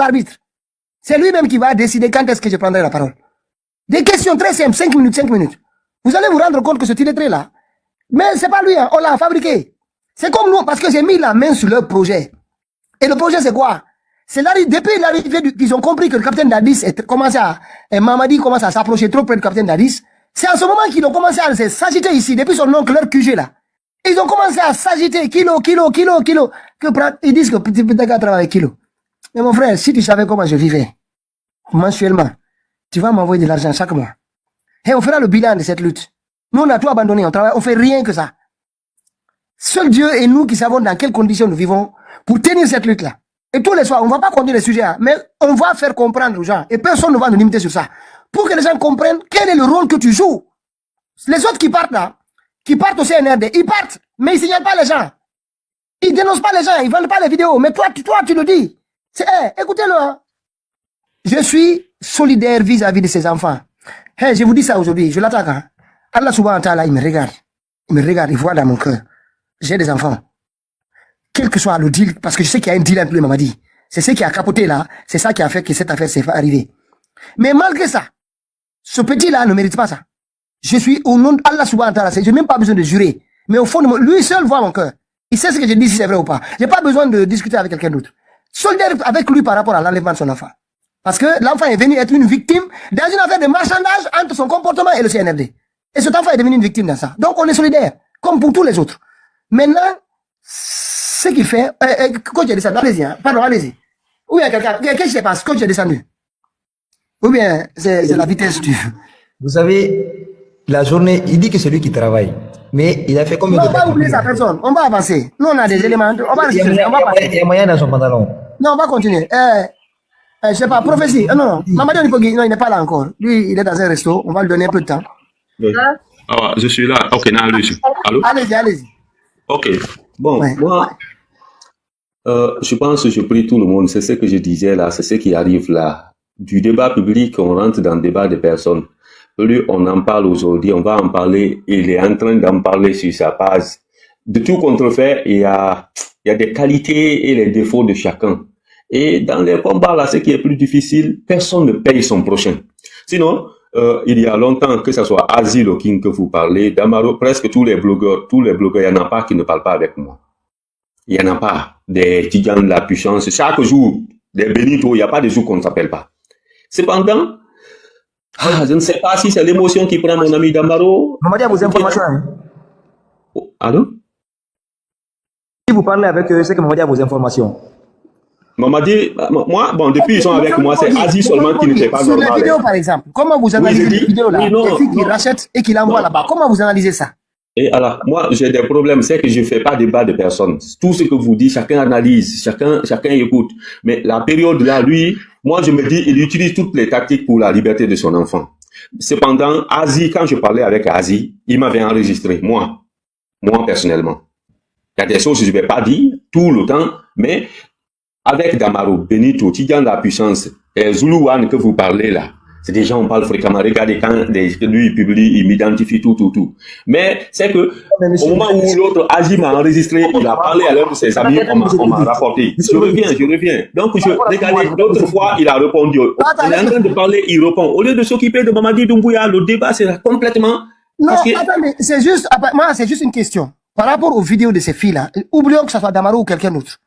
arbitre. C'est lui-même qui va décider quand est-ce que je prendrai la parole. Des questions très simples, 5 minutes, 5 minutes. Vous allez vous rendre compte que ce illettré-là, mais c'est pas lui, hein, on l'a fabriqué. C'est comme nous, parce que j'ai mis la main sur leur projet. Et le projet, c'est quoi? C'est depuis l'arrivée qu'ils ont compris que le capitaine Dadis Mamadi commence à s'approcher trop près du capitaine Dadis. C'est en ce moment qu'ils ont commencé à s'agiter ici, depuis son oncle, leur QG là. Ils ont commencé à s'agiter, kilo. Ils disent que petit gars travaille avec kilo. Mais mon frère, si tu savais comment je vivais, mensuellement, tu vas m'envoyer de l'argent chaque mois. Et on fera le bilan de cette lutte. Nous, on a tout abandonné, on travaille, on fait rien que ça. Seul Dieu et nous qui savons dans quelles conditions nous vivons pour tenir cette lutte-là. Et tous les soirs, on ne va pas conduire les sujets, hein, mais on va faire comprendre aux gens. Et personne ne va nous limiter sur ça. Pour que les gens comprennent quel est le rôle que tu joues. Les autres qui partent là, qui partent au CNRD, ils partent, mais ils ne signalent pas les gens. Ils ne dénoncent pas les gens, ils ne vendent pas les vidéos. Mais toi, tu le dis. Écoutez-le. Hein. Je suis solidaire vis-à-vis de ces enfants. Je vous dis ça aujourd'hui, je l'attaque. Hein. Allah subhanahu wa ta'ala, il me regarde. Il voit dans mon cœur. J'ai des enfants. Quel que soit le deal, parce que je sais qu'il y a un deal entre les Mamadi. C'est ce qui a capoté là, c'est ça qui a fait que cette affaire s'est arrivée. Mais malgré ça, ce petit-là ne mérite pas ça. Je suis au nom d'Allah subhanahu wa ta'ala, je n'ai même pas besoin de jurer. Mais au fond de moi, lui seul voit mon cœur. Il sait ce que je dis, si c'est vrai ou pas. J'ai pas besoin de discuter avec quelqu'un d'autre. Solidaire avec lui par rapport à l'enlèvement de son enfant. Parce que l'enfant est venu être une victime dans une affaire de marchandage entre son comportement et le CNFD. Et cet enfant est devenu une victime dans ça. Donc on est solidaire, comme pour tous les autres. Maintenant, ce qu'il fait, coach est descendu, allez-y, hein. Pardon, allez-y. Ou bien quelqu'un, qu'est-ce qui se passe? Coach est descendu. Ou bien c'est la vitesse du... Vous savez, la journée, il dit que c'est lui qui travaille. Mais il a fait combien de temps? On va oublier sa personne, on va avancer. Nous on a des éléments, on va Il y a moyen dans son pantalon. Non, on va continuer. Je sais pas, prophétie. Non. Mamadi Onipogi, non, il n'est pas là encore. Lui, il est dans un resto, on va lui donner un peu de temps. Oui. Ah, je suis là. Ok, non, allô? Allez-y. Ok. Bon, ouais. Moi, je pense que je prie tout le monde. C'est ce que je disais là, c'est ce qui arrive là. Du débat public, on rentre dans le débat des personnes. Plus on en parle aujourd'hui, on va en parler. Il est en train d'en parler sur sa base. De tout contrefait, il y a des qualités et les défauts de chacun. Et dans les combats là, ce qui est plus difficile, personne ne paye son prochain. Sinon, il y a longtemps, que ce soit Asie, le King que vous parlez, Damaro, presque tous les blogueurs, il n'y en a pas qui ne parlent pas avec moi. Il n'y en a pas. Des Tidjans de la puissance. Chaque jour, des Benito, il n'y a pas de jour qu'on ne s'appelle pas. Cependant, je ne sais pas si c'est l'émotion qui prend mon ami Damaro. Mamadi a vos informations. Hein? Allô? Si vous parlez avec eux, c'est que Mamadi a vos informations. Mamadi, moi, bon, depuis ils sont avec moi, c'est Asie seulement qui n'était pas normal. Sur les vidéos, par exemple, comment vous analysez les vidéos là? Les filles qui rachètent et qui l'envoient là-bas, comment vous analysez ça? Et alors, moi, j'ai des problèmes, c'est que je ne fais pas débat de personne. Tout ce que vous dites, chacun analyse, chacun écoute. Mais la période là, lui, moi, je me dis, il utilise toutes les tactiques pour la liberté de son enfant. Cependant, Asie, quand je parlais avec Asie, il m'avait enregistré, moi personnellement. Il y a des choses que je ne vais pas dire tout le temps, mais avec Damaro, Benito, Tidjans de la puissance, et Zuluan que vous parlez là, c'est des gens, on parle fréquemment. Regardez quand lui il publie, il m'identifie tout. Mais c'est que au moment où l'autre Asie m'a enregistré, il a parlé à l'un de ses amis, on m'a rapporté. Je reviens. Donc regardez, l'autre fois, il a répondu. On est en train de parler, il répond. Au lieu de s'occuper de Mamadi Doumbouya, le débat c'est complètement. Non, attendez, c'est juste une question. Par rapport aux vidéos de ces filles-là, oublions que ce soit Damaro ou quelqu'un d'autre.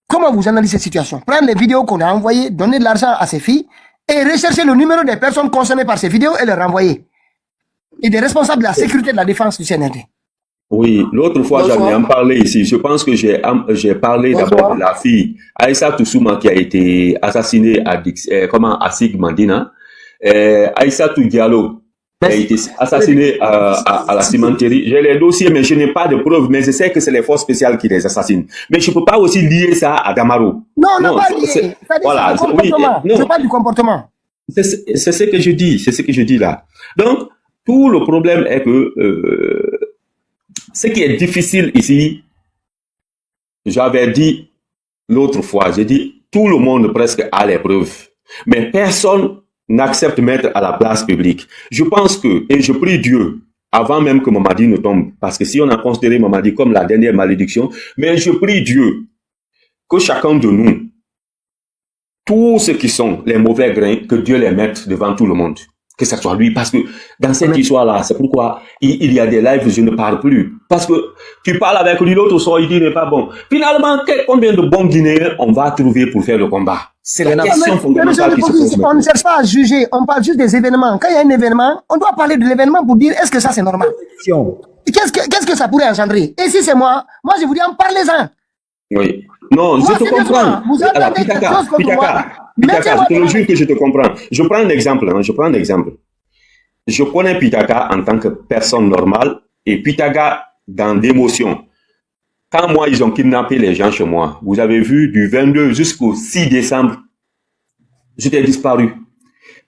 Comment vous analysez cette situation? Prendre les vidéos qu'on a envoyées, donner de l'argent à ces filles et rechercher le numéro des personnes concernées par ces vidéos et les renvoyer. Et des responsables de la sécurité et de la défense du CNRD. Oui, l'autre fois, j'en ai en parlé ici. Je pense que j'ai parlé d'abord de la fille Aïssa Toussouma qui a été assassinée à Sigmandina. Aïssa Diallo qui a été assassinée à la cimenterie. J'ai les dossiers, mais je n'ai pas de preuves. Mais je sais que c'est les forces spéciales qui les assassinent. Mais je ne peux pas aussi lier ça à Damaro. Non, pas lié. Voilà, je parle du comportement. C'est ce que je dis. C'est ce que je dis là. Donc, tout le problème est que ce qui est difficile ici, j'avais dit l'autre fois, j'ai dit tout le monde presque a les preuves. Mais personne n'accepte de mettre à la place publique. Je pense que, et je prie Dieu, avant même que Mamadi ne tombe, parce que si on a considéré Mamadi comme la dernière malédiction, mais je prie Dieu que chacun de nous, tous ceux qui sont les mauvais grains, que Dieu les mette devant tout le monde. Que ce soit lui, parce que dans cette histoire-là, c'est pourquoi il y a des lives, je ne parle plus. Parce que tu parles avec lui, l'autre soir, il dit n'est pas bon. Finalement, combien de bons Guinéens on va trouver pour faire le combat? C'est la question fondamentale qui se pose. On ne cherche pas à juger, on parle juste des événements. Quand il y a un événement, on doit parler de l'événement pour dire est-ce que ça c'est normal? Qu'est-ce que ça pourrait engendrer? Et si c'est moi je vous dis en parlez-en. Oui. Non, moi, je te comprends. Alors, Pitaka, je te le jure que je te comprends. Je prends un exemple. Je connais Pitaka en tant que personne normale et Pitaka dans l'émotion. Quand moi, ils ont kidnappé les gens chez moi, vous avez vu, du 22 jusqu'au 6 décembre, j'étais disparu.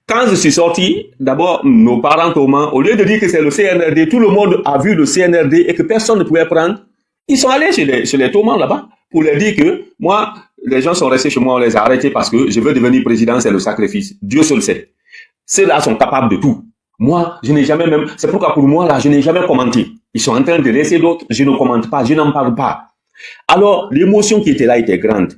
Quand je suis sorti, d'abord, nos parents, au lieu de dire que c'est le CNRD, tout le monde a vu le CNRD et que personne ne pouvait prendre, ils sont allés chez les Thomas là-bas pour leur dire que moi, les gens sont restés chez moi, on les a arrêtés parce que je veux devenir président, c'est le sacrifice. Dieu seul sait. Ceux-là sont capables de tout. Moi, je n'ai jamais même, c'est pourquoi pour moi, là, je n'ai jamais commenté. Ils sont en train de laisser d'autres, je ne commente pas, je n'en parle pas. Alors, l'émotion qui était là était grande.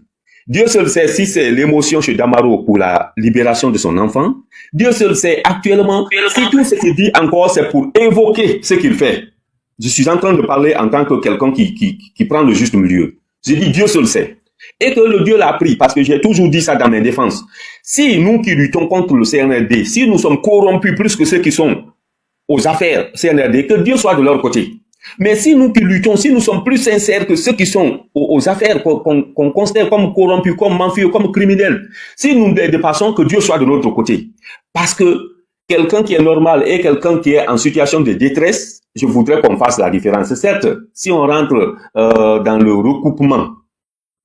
Dieu seul sait si c'est l'émotion chez Damaro pour la libération de son enfant. Dieu seul sait actuellement si tout ce qu'il dit encore, c'est pour évoquer ce qu'il fait. Je suis en train de parler en tant que quelqu'un qui prend le juste milieu. Je dis Dieu seul sait. Et que le Dieu l'a pris, parce que j'ai toujours dit ça dans mes défenses. Si nous qui luttons contre le CNRD, si nous sommes corrompus plus que ceux qui sont aux affaires CNRD, que Dieu soit de leur côté. Mais si nous qui luttons, si nous sommes plus sincères que ceux qui sont aux affaires, qu'on considère comme corrompus, comme mafieux, comme criminels, si nous dépassons, que Dieu soit de notre côté. Parce que quelqu'un qui est normal et quelqu'un qui est en situation de détresse, je voudrais qu'on fasse la différence. Certes, si on rentre dans le recoupement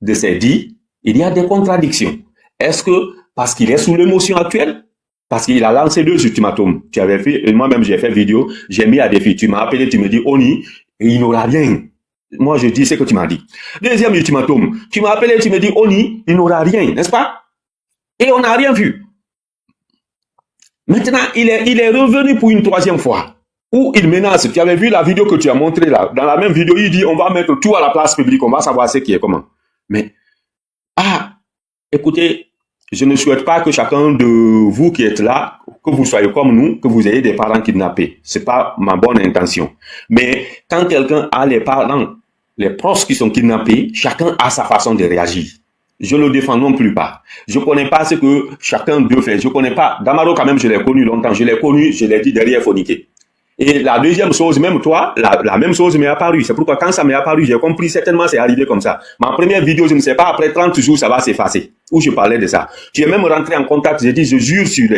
de ces dits, il y a des contradictions. Est-ce que parce qu'il est sous l'émotion actuelle, parce qu'il a lancé 2 ultimatums, tu avais fait, moi-même j'ai fait vidéo, j'ai mis à défi, tu m'as appelé, tu me dis Oni, et il n'aura rien. Moi je dis ce que tu m'as dit. Deuxième ultimatum, tu m'as appelé, tu me dis Oni, il n'aura rien, n'est-ce pas? Et on n'a rien vu. Maintenant, il est revenu pour une 3e fois. Où il menace. Tu avais vu la vidéo que tu as montrée là. Dans la même vidéo, il dit on va mettre tout à la place publique, on va savoir ce qui est comment. Mais, écoutez, je ne souhaite pas que chacun de vous qui êtes là, que vous soyez comme nous, que vous ayez des parents kidnappés. C'est pas ma bonne intention. Mais quand quelqu'un a les parents, les proches qui sont kidnappés, chacun a sa façon de réagir. Je le défends non plus pas. Je connais pas ce que chacun d'eux fait. Je connais pas. Damaro quand même, je l'ai connu longtemps. Je l'ai connu, je l'ai dit derrière Phoniqué. Et la deuxième chose, même toi, la même chose m'est apparue. C'est pourquoi quand ça m'est apparu, j'ai compris certainement c'est arrivé comme ça. Ma première vidéo, je ne sais pas, après 30 jours, ça va s'effacer. Où je parlais de ça. Tu es même rentré en contact, j'ai dit, je jure sur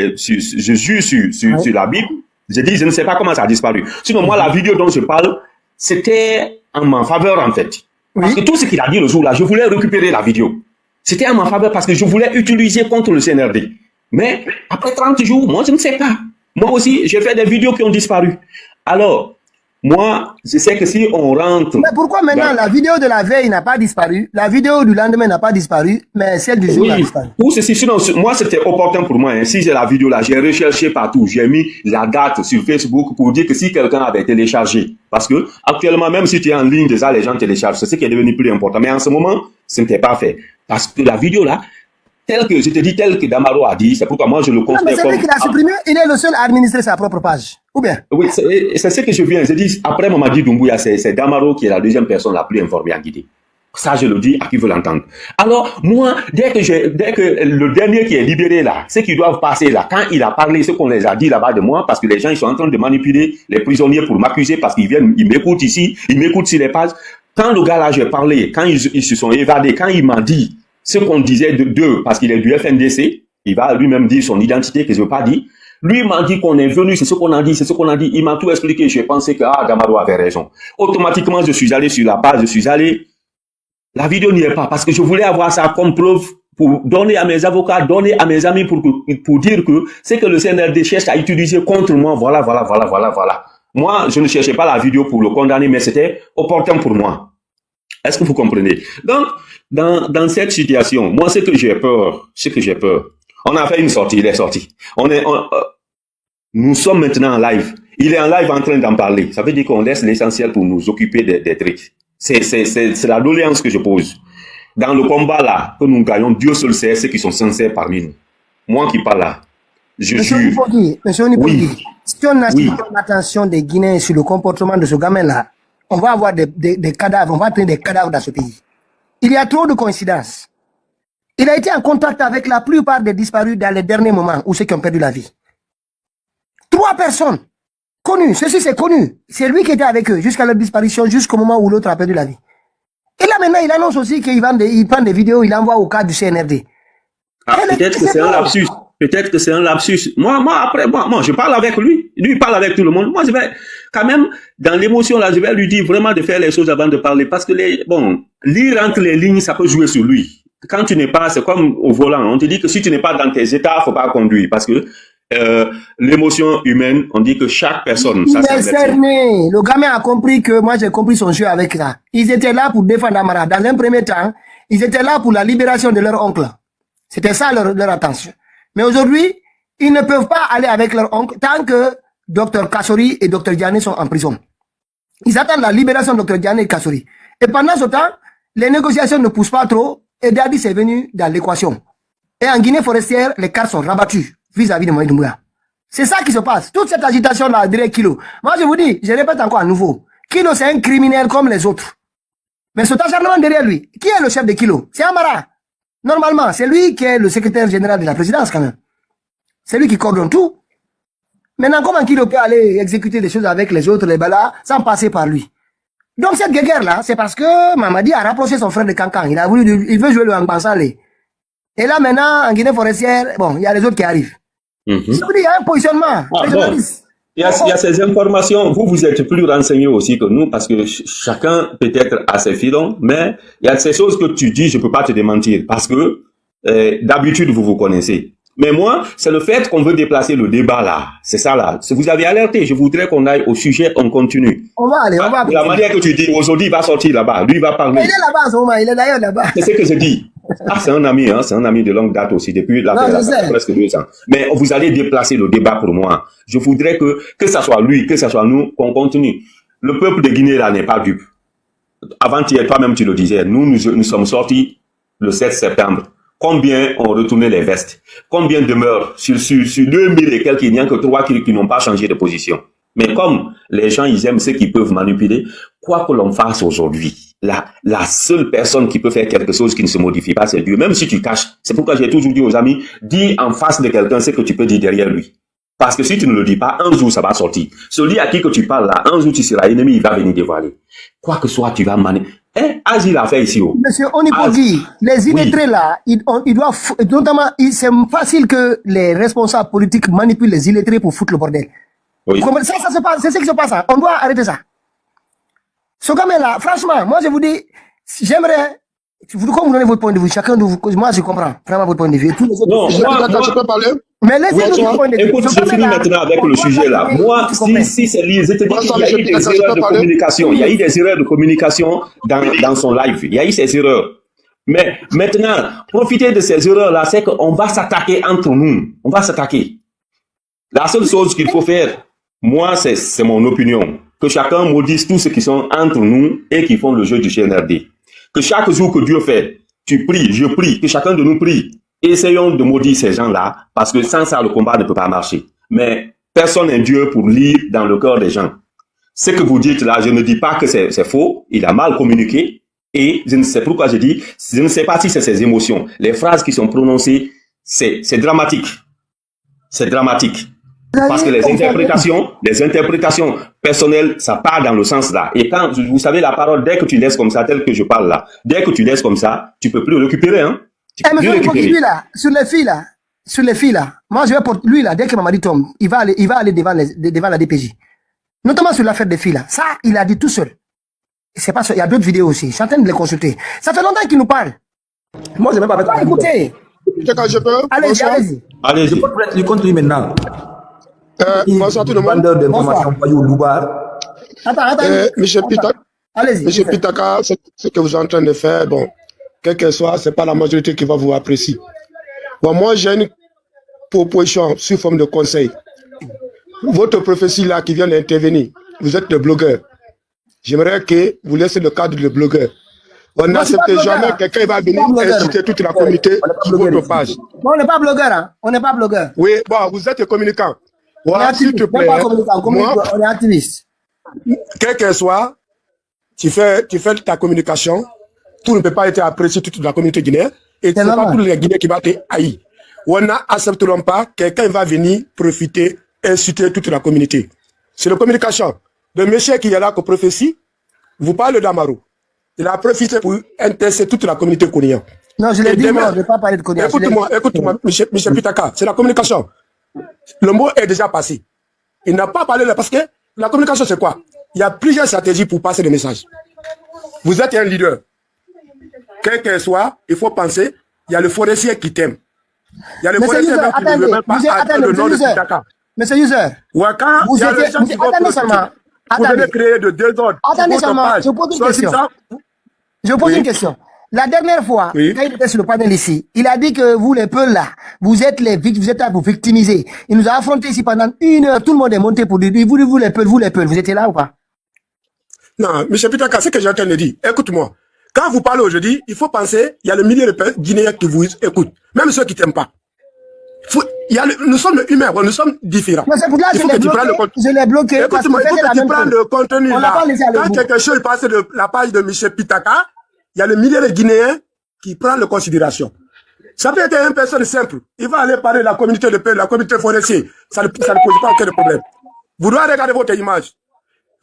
la Bible. J'ai dit, je ne sais pas comment ça a disparu. Sinon, moi, la vidéo dont je parle, c'était en ma faveur, en fait. Parce que tout ce qu'il a dit le jour-là, je voulais récupérer la vidéo. C'était en ma faveur parce que je voulais utiliser contre le CNRD. Mais, après 30 jours, moi, je ne sais pas. Moi aussi, j'ai fait des vidéos qui ont disparu. Alors, moi, je sais que si on rentre... Mais pourquoi maintenant la vidéo de la veille n'a pas disparu, la vidéo du lendemain n'a pas disparu, mais celle du jour a disparu? Pour ceci, sinon, moi, c'était opportun pour moi. Hein. Si j'ai la vidéo là, j'ai recherché partout. J'ai mis la date sur Facebook pour dire que si quelqu'un avait téléchargé. Parce que, actuellement, même si tu es en ligne, déjà, les gens téléchargent. C'est ce qui est devenu plus important. Mais en ce moment, ce n'était pas fait. Parce que la vidéo là, tel que Damaro a dit, c'est pourquoi moi je le considère comme... C'est lui qui l'a supprimé, il est le seul à administrer sa propre page, ou bien? Oui, c'est ce que je viens, je dis, après Mamadi Doumbouya, c'est Damaro qui est la deuxième personne la plus informée en Guinée. Ça, je le dis à qui veut l'entendre. Alors, moi, dès que le dernier qui est libéré là, ceux qui doivent passer là, quand il a parlé, ce qu'on les a dit là-bas de moi, parce que les gens, ils sont en train de manipuler les prisonniers pour m'accuser, parce qu'ils viennent, ils m'écoutent ici, ils m'écoutent sur les pages. Quand le gars là, j'ai parlé, quand ils se sont évadés, quand il m'a dit ce qu'on disait d'eux, parce qu'il est du FNDC, il va lui-même dire son identité que je ne veux pas dire. Lui m'a dit qu'on est venu, c'est ce qu'on a dit, c'est ce qu'on a dit. Il m'a tout expliqué. J'ai pensé que Damaro avait raison. Automatiquement, je suis allé sur la page, la vidéo n'y est pas, parce que je voulais avoir ça comme preuve pour donner à mes avocats, donner à mes amis pour dire que c'est que le CNRD cherche à utiliser contre moi. Voilà. Moi, je ne cherchais pas la vidéo pour le condamner, mais c'était opportun pour moi. Est-ce que vous comprenez? Donc, dans cette situation, moi, ce que j'ai peur, on a fait une sortie, il est sorti. Nous sommes maintenant en live. Il est en live en train d'en parler. Ça veut dire qu'on laisse l'essentiel pour nous occuper des trucs. C'est la doléance que je pose. dans le combat là, que nous gagnons, Dieu seul sait ceux qui sont sincères parmi nous. Moi qui parle là, je Monsieur jure. Onipogui, Monsieur Onipogui, Oui. si on a Oui. l'attention des Guinéens sur le comportement de ce gamin-là, on va avoir des cadavres, on va traîner des cadavres dans ce pays. Il y a trop de coïncidences. Il a été en contact avec la plupart des disparus dans les derniers moments ou ceux qui ont perdu la vie. 3 personnes connues, ceci c'est connu. C'est lui qui était avec eux jusqu'à leur disparition, jusqu'au moment où l'autre a perdu la vie. Et là maintenant, il annonce aussi qu'il prend des vidéos, il envoie au cadre du CNRD. Ah, peut-être que c'est un lapsus. Peut-être que c'est un lapsus. Moi, je parle avec lui. Lui, il parle avec tout le monde. Moi, je vais, quand même, dans l'émotion, là, je vais lui dire vraiment de faire les choses avant de parler. Parce que lire entre les lignes, ça peut jouer sur lui. Quand tu n'es pas, c'est comme au volant. On te dit que si tu n'es pas dans tes états, faut pas conduire. Parce que, l'émotion humaine, on dit que chaque personne, Il est cerné. Le gamin a compris que moi, j'ai compris son jeu avec ça. Ils étaient là pour défendre Amara. Dans un premier temps, ils étaient là pour la libération de leur oncle. C'était ça leur attention. Mais aujourd'hui, ils ne peuvent pas aller avec leur oncle tant que Dr Kassori et Dr Diané sont en prison. Ils attendent la libération de Dr Diané et Kassori. Et pendant ce temps, les négociations ne poussent pas trop et Dadis est venu dans l'équation. Et en Guinée forestière, les cartes sont rabattues vis-à-vis de Moïse Doumbouya. C'est ça qui se passe. Toute cette agitation-là, dirait Kilo. Moi, je vous dis, je répète encore à nouveau. Kilo, c'est un criminel comme les autres. Mais cet acharnement derrière lui, qui est le chef de Kilo? C'est Amara. Normalement, c'est lui qui est le secrétaire général de la présidence quand même. C'est lui qui coordonne tout. Maintenant, comment Kilo peut aller exécuter des choses avec les autres, les balas, sans passer par lui? Donc cette guerre-là, c'est parce que Mamadi a rapproché son frère de Cancan. Il veut jouer le Angbansale. Et là maintenant, en Guinée forestière, bon, il y a les autres qui arrivent. Il y a un positionnement. Bon. Il y a ces informations. Vous êtes plus renseignés aussi que nous parce que chacun peut-être a ses filons, mais il y a ces choses que tu dis, je peux pas te démentir parce que d'habitude vous vous connaissez. Mais moi, c'est le fait qu'on veut déplacer le débat là. C'est ça là. Vous avez alerté. Je voudrais qu'on aille au sujet, on continue. On va aller, on va. La manière que tu dis, aujourd'hui il va sortir là-bas, lui il va parler. Il est là-bas en ce moment, il est d'ailleurs là-bas. C'est ce que je dis. Ah, c'est un ami, hein, c'est un ami de longue date aussi, depuis presque 2 ans. Mais vous allez déplacer le débat pour moi. Je voudrais que ça soit lui, que ça soit nous, qu'on continue. Le peuple de Guinée là n'est pas dupe. Avant-hier, toi-même tu le disais, nous sommes sortis le 7 septembre. Combien ont retourné les vestes? Combien demeurent sur 2000 et quelques, il n'y a que 3 qui n'ont pas changé de position. Mais comme les gens, ils aiment ceux qui peuvent manipuler, quoi que l'on fasse aujourd'hui, la seule personne qui peut faire quelque chose qui ne se modifie pas, c'est Dieu. Même si tu caches, c'est pourquoi j'ai toujours dit aux amis, dis en face de quelqu'un ce que tu peux dire derrière lui. Parce que si tu ne le dis pas, un jour ça va sortir. Celui à qui que tu parles là, un jour tu seras ennemi, il va venir dévoiler. Quoi que soit, tu vas manipuler. Agile a fait ici. Monsieur Onipogui, les illettrés là, ils doivent, notamment, c'est facile que les responsables politiques manipulent les illettrés pour foutre le bordel. Oui. Ça se passe, c'est ce qui se passe. Hein. On doit arrêter ça. Ce gamin-là, franchement, moi je vous dis, j'aimerais, comme vous donnez votre point de vue, chacun de vous, moi je comprends vraiment votre point de vue. Tous les autres, non, je peux parler. Mais laissez-nous votre point de vue. Écoute, je finis maintenant avec le sujet là. Moi, si c'est lié, je te dis qu'il y a eu des erreurs de communication. Il y a eu des erreurs de communication dans son live. Il y a eu ces erreurs. Mais maintenant, profiter de ces erreurs là, c'est qu'on va s'attaquer entre nous. On va s'attaquer. La seule chose qu'il faut faire, moi, c'est mon opinion, que chacun maudisse tous ceux qui sont entre nous et qui font le jeu du CNRD. Que chaque jour que Dieu fait, tu pries, je prie, que chacun de nous prie. Essayons de maudire ces gens-là, parce que sans ça, le combat ne peut pas marcher. Mais personne n'est Dieu pour lire dans le cœur des gens. Ce que vous dites là, je ne dis pas que c'est faux, il a mal communiqué, et je ne sais pourquoi je dis, je ne sais pas si c'est ses émotions. Les phrases qui sont prononcées, c'est dramatique. C'est dramatique. Parce que les interprétations personnelles, ça part dans le sens là. Et quand, vous savez, la parole, dès que tu laisses comme ça, tel que je parle là, dès que tu laisses comme ça, tu peux plus le récupérer, hein. Tu peux plus le récupérer. Lui là, sur les filles là, moi je vais porter, lui là, dès que Mamadi tombe, il va aller devant la DPJ. Notamment sur l'affaire des filles là. Ça, il a dit tout seul. C'est pas ça, il y a d'autres vidéos aussi. Je suis en train de les consulter. Ça fait longtemps qu'il nous parle. Moi, je vais pas avec écoutez. Je peux? Allez-y. Allez-y. Je peux prendre le contre lui maintenant. Bonsoir tout le monde. Vendeur d'informations, voyou, Loubar. Attends. Monsieur Pitaka, Allez-y. Monsieur Pitaka, ce que vous êtes en train de faire, bon, quel que soit, c'est pas la majorité qui va vous apprécier. Bon, moi, j'ai une proposition sous forme de conseil. Votre prophétie là qui vient d'intervenir, vous êtes le blogueur. J'aimerais que vous laissiez le cadre de blogueur. On Non, c'est pas n'accepte blogueur, jamais hein. quelqu'un va On n'est venir pas blogueur. inciter toute la communauté On n'est pas sur blogueur votre ici. page. Non, on n'est pas blogueur, hein. On n'est pas blogueur. Oui, bon, vous êtes communicant. On est Voilà, s'il te activiste. Même pas plaît, communicant. moi, On est activiste. quel qu'elle soit, tu fais ta communication, tout ne peut pas être apprécié toute la communauté guinéenne, et ce C'est n'est pas normal. tous les Guinéens qui vont être haïs. On n'accepteront pas quelqu'un va venir profiter, inciter toute la communauté. C'est la communication. Le monsieur qui est là comme prophétie, vous parlez d'Amaro. Il a profité pour intéresser toute la communauté conienne. Non, je l'ai Et dit, demain- moi, je ne vais pas parler de Konya. Écoute-moi, monsieur Pitaka, c'est la communication. Le mot est déjà passé. Il n'a pas parlé là parce que la communication, c'est quoi? Il y a plusieurs stratégies pour passer le message. Vous êtes un leader. Quel qu'elle soit, il faut penser, il y a le forestier qui t'aime. Il y a le Monsieur forestier User, même qui ne veut attendez. même pas Monsieur, attendre attendez, le nom de Monsieur User. Pitaka. Monsieur User, Ouais, quand vous il y a les étiez... gens qui vont Attendez profiter, seulement. vous devez Attendez. créer de désordre. Attendez sur votre seulement, page. je pose une Soit question. disant- Je pose Oui. une question. La dernière fois, Oui. quand il était sur le panel ici, il a dit que vous, les Peuls là, vous êtes là pour victimiser. Il nous a affronté ici pendant 1 heure. Tout le monde est monté pour dire, vous les Peuls, vous étiez là ou pas? Non, M. Pitaka, c'est ce que j'entends de dire. Écoute-moi. Quand vous parlez aujourd'hui, il faut penser, il y a le millier de Guinéens qui vous écoutent. Même ceux qui t'aiment pas. Nous sommes humains, nous sommes différents. Mais c'est pour là que Il faut que tu prennes le contenu. je l'ai bloqué. parce Écoute-moi, il faut c'était la que tu même prennes chose. le contenu On l'a là. pas laissé aller au Quand bout. quelque chose passe de la page de M. Pitaka, il y a le millier de Guinéens qui prennent le considération. Ça peut être une personne simple. Il va aller parler de la communauté de paix, de la communauté forestière. Ça ne pose pas aucun problème. Vous devez regarder votre image.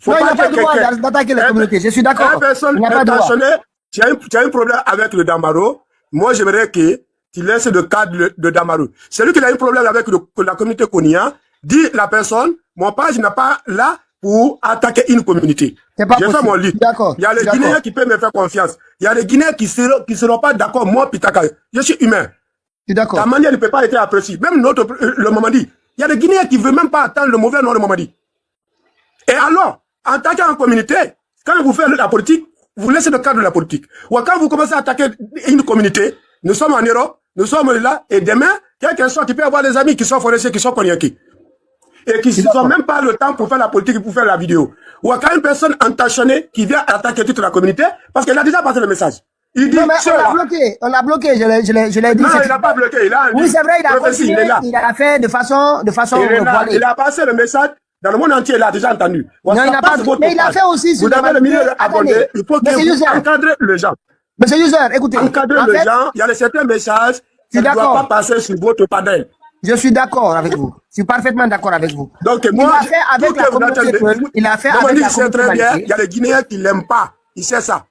Faut Non, il n'a pas que le droit quelqu'un- d'attaquer la communauté. Je suis d'accord. Une personne Il n'a pas le droit. intentionnée, tu as un problème avec le Damaro. Moi, j'aimerais que tu laisses le cadre de Damaro. Celui qui a un problème avec la communauté Konya, dit la personne, mon page n'est pas là pour attaquer une communauté. C'est pas J'ai fait possible. mon lit. D'accord. Il y a les D'accord. Guinéens qui peuvent me faire confiance. Il y a les Guinéens qui seront pas d'accord. Moi, Pitaka, je suis humain. Je suis d'accord. Ta manière ne peut pas être appréciée. Même le Mamadi. Il y a des Guinéens qui ne veulent même pas attendre le mauvais nom de Mamadi. Et alors, en tant qu'en communauté, quand vous faites la politique, vous laissez le cadre de la politique. Ou quand vous commencez à attaquer une communauté, nous sommes en Europe, nous sommes là, et demain, quelqu'un soit, tu peux avoir des amis qui sont forestiers, qui sont cognaqués. Et qui n'ont même pas le temps pour faire la politique, pour faire la vidéo. Ou quand une personne intentionnée qui vient attaquer toute la communauté, parce qu'elle a déjà passé le message. Il dit, Non, mais on ceux-là- l'a bloqué. On l'a bloqué. Je l'ai dit. non, c'est- il n'a pas bloqué. Il a Oui, c'est vrai, il a prophétie, continué. il est là. Il a fait de façon Il est là. voilée. Il a passé le message dans le monde entier, il a déjà entendu. Non, il n'a pas. Mais il a fait aussi Vous sur avez le milieu abonné. Attendez. Il faut que Monsieur vous User. encadrez les gens. Monsieur User, écoutez. Encadrez En les fait, gens. Il y a certains messages qui ne doivent d'accord. pas passer sur votre panel. je suis d'accord avec vous. Je suis parfaitement d'accord avec vous. Donc, Il moi, a fait avec tout la que vous communauté entendez- Peul. Il a fait Maman avec dit, la c'est très communauté bien. Maltais. Il y a des Guinéens qui ne l'aiment pas. Il sait ça.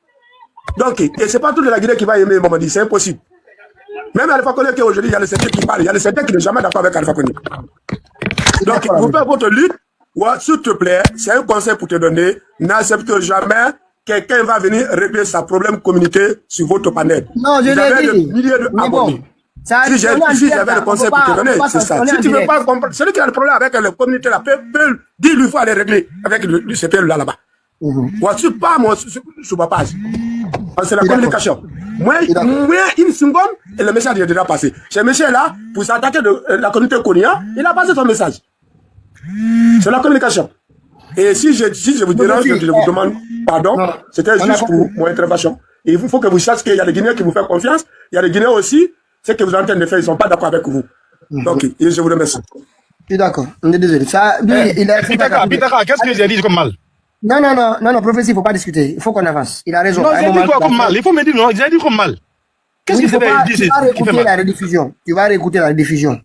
Donc, et c'est pas toute la Guinée qui va aimer Mamadi. C'est impossible. Même Alpha Condé qui aujourd'hui, il y a les certains qui parlent. Il y a les certains qui ne sont jamais d'accord avec Alpha Condé. Donc, d'accord vous avec faites votre lutte. Ouais, s'il te plaît, c'est un conseil pour te donner. N'accepte jamais quelqu'un va venir régler sa problème communauté sur votre panel. Non, je Vous avez l'ai des dit. milliers Mais bon, d'abonnés. ça, Si on est en j'avais direct, le là. conseil On pour peut te pas- donner, on peut c'est pas- ça. on est Si en tu ne veux direct. pas comprendre, celui qui a le problème avec la communauté, là, dis-lui, il faut aller régler avec ce PL là-bas. Moi, je ne suis pas moi, sur ma page. C'est la D'accord. communication. Moi, une seconde, et le message est déjà passé. Ce monsieur là, pour s'attaquer de la communauté Konya, il a passé son message. C'est la communication. Et si je vous dérange, je vous demande pardon. Non. C'était On a juste pour compris. mon intervention. Et il faut que vous sachiez qu'il y a des Guinéens qui vous font confiance. Il y a des Guinéens aussi, ce que vous êtes en train de faire, ils ne sont pas d'accord avec vous. Donc, et je vous remercie. Je suis d'accord. On est désolé. Ça, lui, il a fait Pitaka, qu'est-ce que j'ai dit comme mal? Non, prophétie, il ne faut pas discuter. Il faut qu'on avance. Il a raison. Non, À un j'ai dit moment, quoi il a comme fait- mal? Il faut me dire non, j'ai dit comme mal. Qu'est-ce Oui, que faut c'est pas- dit tu vas qui fait réécouter la mal? rediffusion. Tu vas réécouter la rediffusion.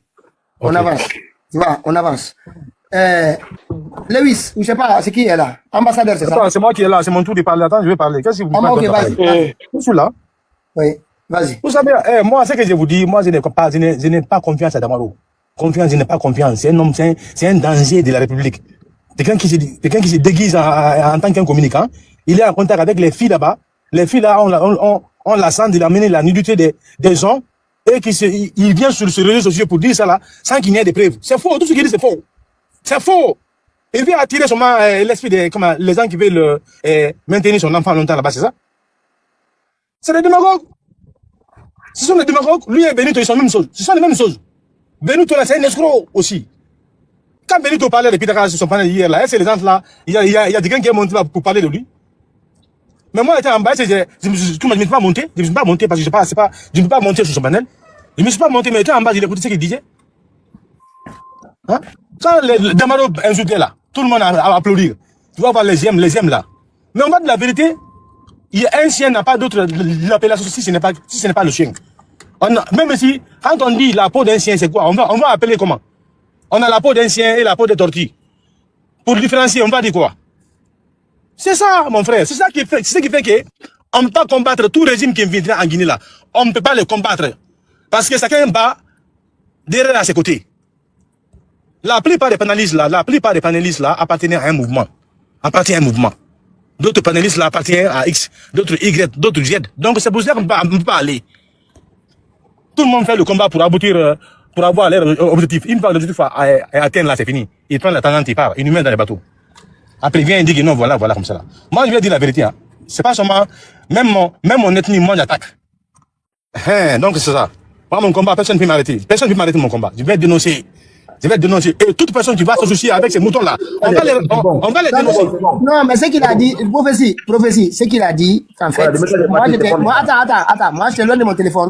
On Ok. avance. Tu vois, on avance. Lewis, je sais pas, c'est qui est là? Ambassadeur, c'est ça? Attends, c'est moi qui est là, c'est mon tour de parler. Attends, je vais parler. Qu'est-ce que vous Ah, faites ok, de vas-y. parler? Je suis là. Oui, vas-y. Vous savez, moi, ce que je vous dis, moi, je n'ai pas confiance à Damaro. Je n'ai pas confiance. C'est un homme, c'est un danger de la République. Quelqu'un qui se déguise en tant qu'un communicant. Il est en contact avec les filles là-bas. Les filles là, on la sent de amener la nudité des gens. Et il vient sur les réseaux sociaux pour dire ça là, sans qu'il n'y ait de preuves. C'est faux. Tout ce qu'il dit, c'est faux. C'est faux. Il vient attirer seulement l'esprit les gens qui veulent maintenir son enfant longtemps là-bas, c'est ça? C'est des démagogues. Ce sont les démagogues. Lui et Benito, ils sont la même chose. Ce sont les mêmes choses. Benito, là, c'est un escroc aussi. Quand Benito parlait de Pitaka sur son panel hier, là, c'est les gens là, il y a quelqu'un qui est monté là pour parler de lui. Mais moi, j'étais en bas, je ne me suis pas monté. Je ne me suis pas monté parce que je ne peux pas monter sur son panel. Je ne me suis pas monté, mais j'étais en bas, j'ai écouté ce qu'il disait. Hein? Quand les Damaro insultaient là, tout le monde a applaudi. Tu vas voir les j'aime là. Mais on va de la vérité, un chien n'a pas d'autre l'appellation si ce n'est pas le chien. Même si, quand on dit la peau d'un chien, c'est quoi? On va appeler comment? On a la peau d'un chien et la peau de tortue. Pour différencier, on va dire quoi? C'est ça, mon frère. C'est ça qui fait que on ne peut pas combattre tout régime qui viendra en Guinée là. On ne peut pas le combattre. Parce que chacun bat derrière à ses côtés. La plupart des panélistes là appartiennent à un mouvement. D'autres panélistes là appartiennent à X, d'autres Y, d'autres Z. Donc c'est pour ça qu'on ne peut pas aller. Tout le monde fait le combat pour aboutir, pour avoir leur objectif. Une fois l'objectif est atteint là, c'est fini. Il prend la tangente, il part, il nous met dans les bateaux. Après il vient, il dit que non, voilà comme ça là. Moi je vais dire la vérité, hein. C'est pas seulement, même mon ethnie, moi j'attaque. Donc c'est ça. Moi mon combat, personne ne peut m'arrêter. Personne ne peut m'arrêter mon combat. Je vais dénoncer. Et toute personne qui va s'associer avec ces moutons-là, on va les dénoncer. Non, mais ce qu'il a dit, prophétie, ce qu'il a dit, en fait, moi, je suis loin de mon téléphone.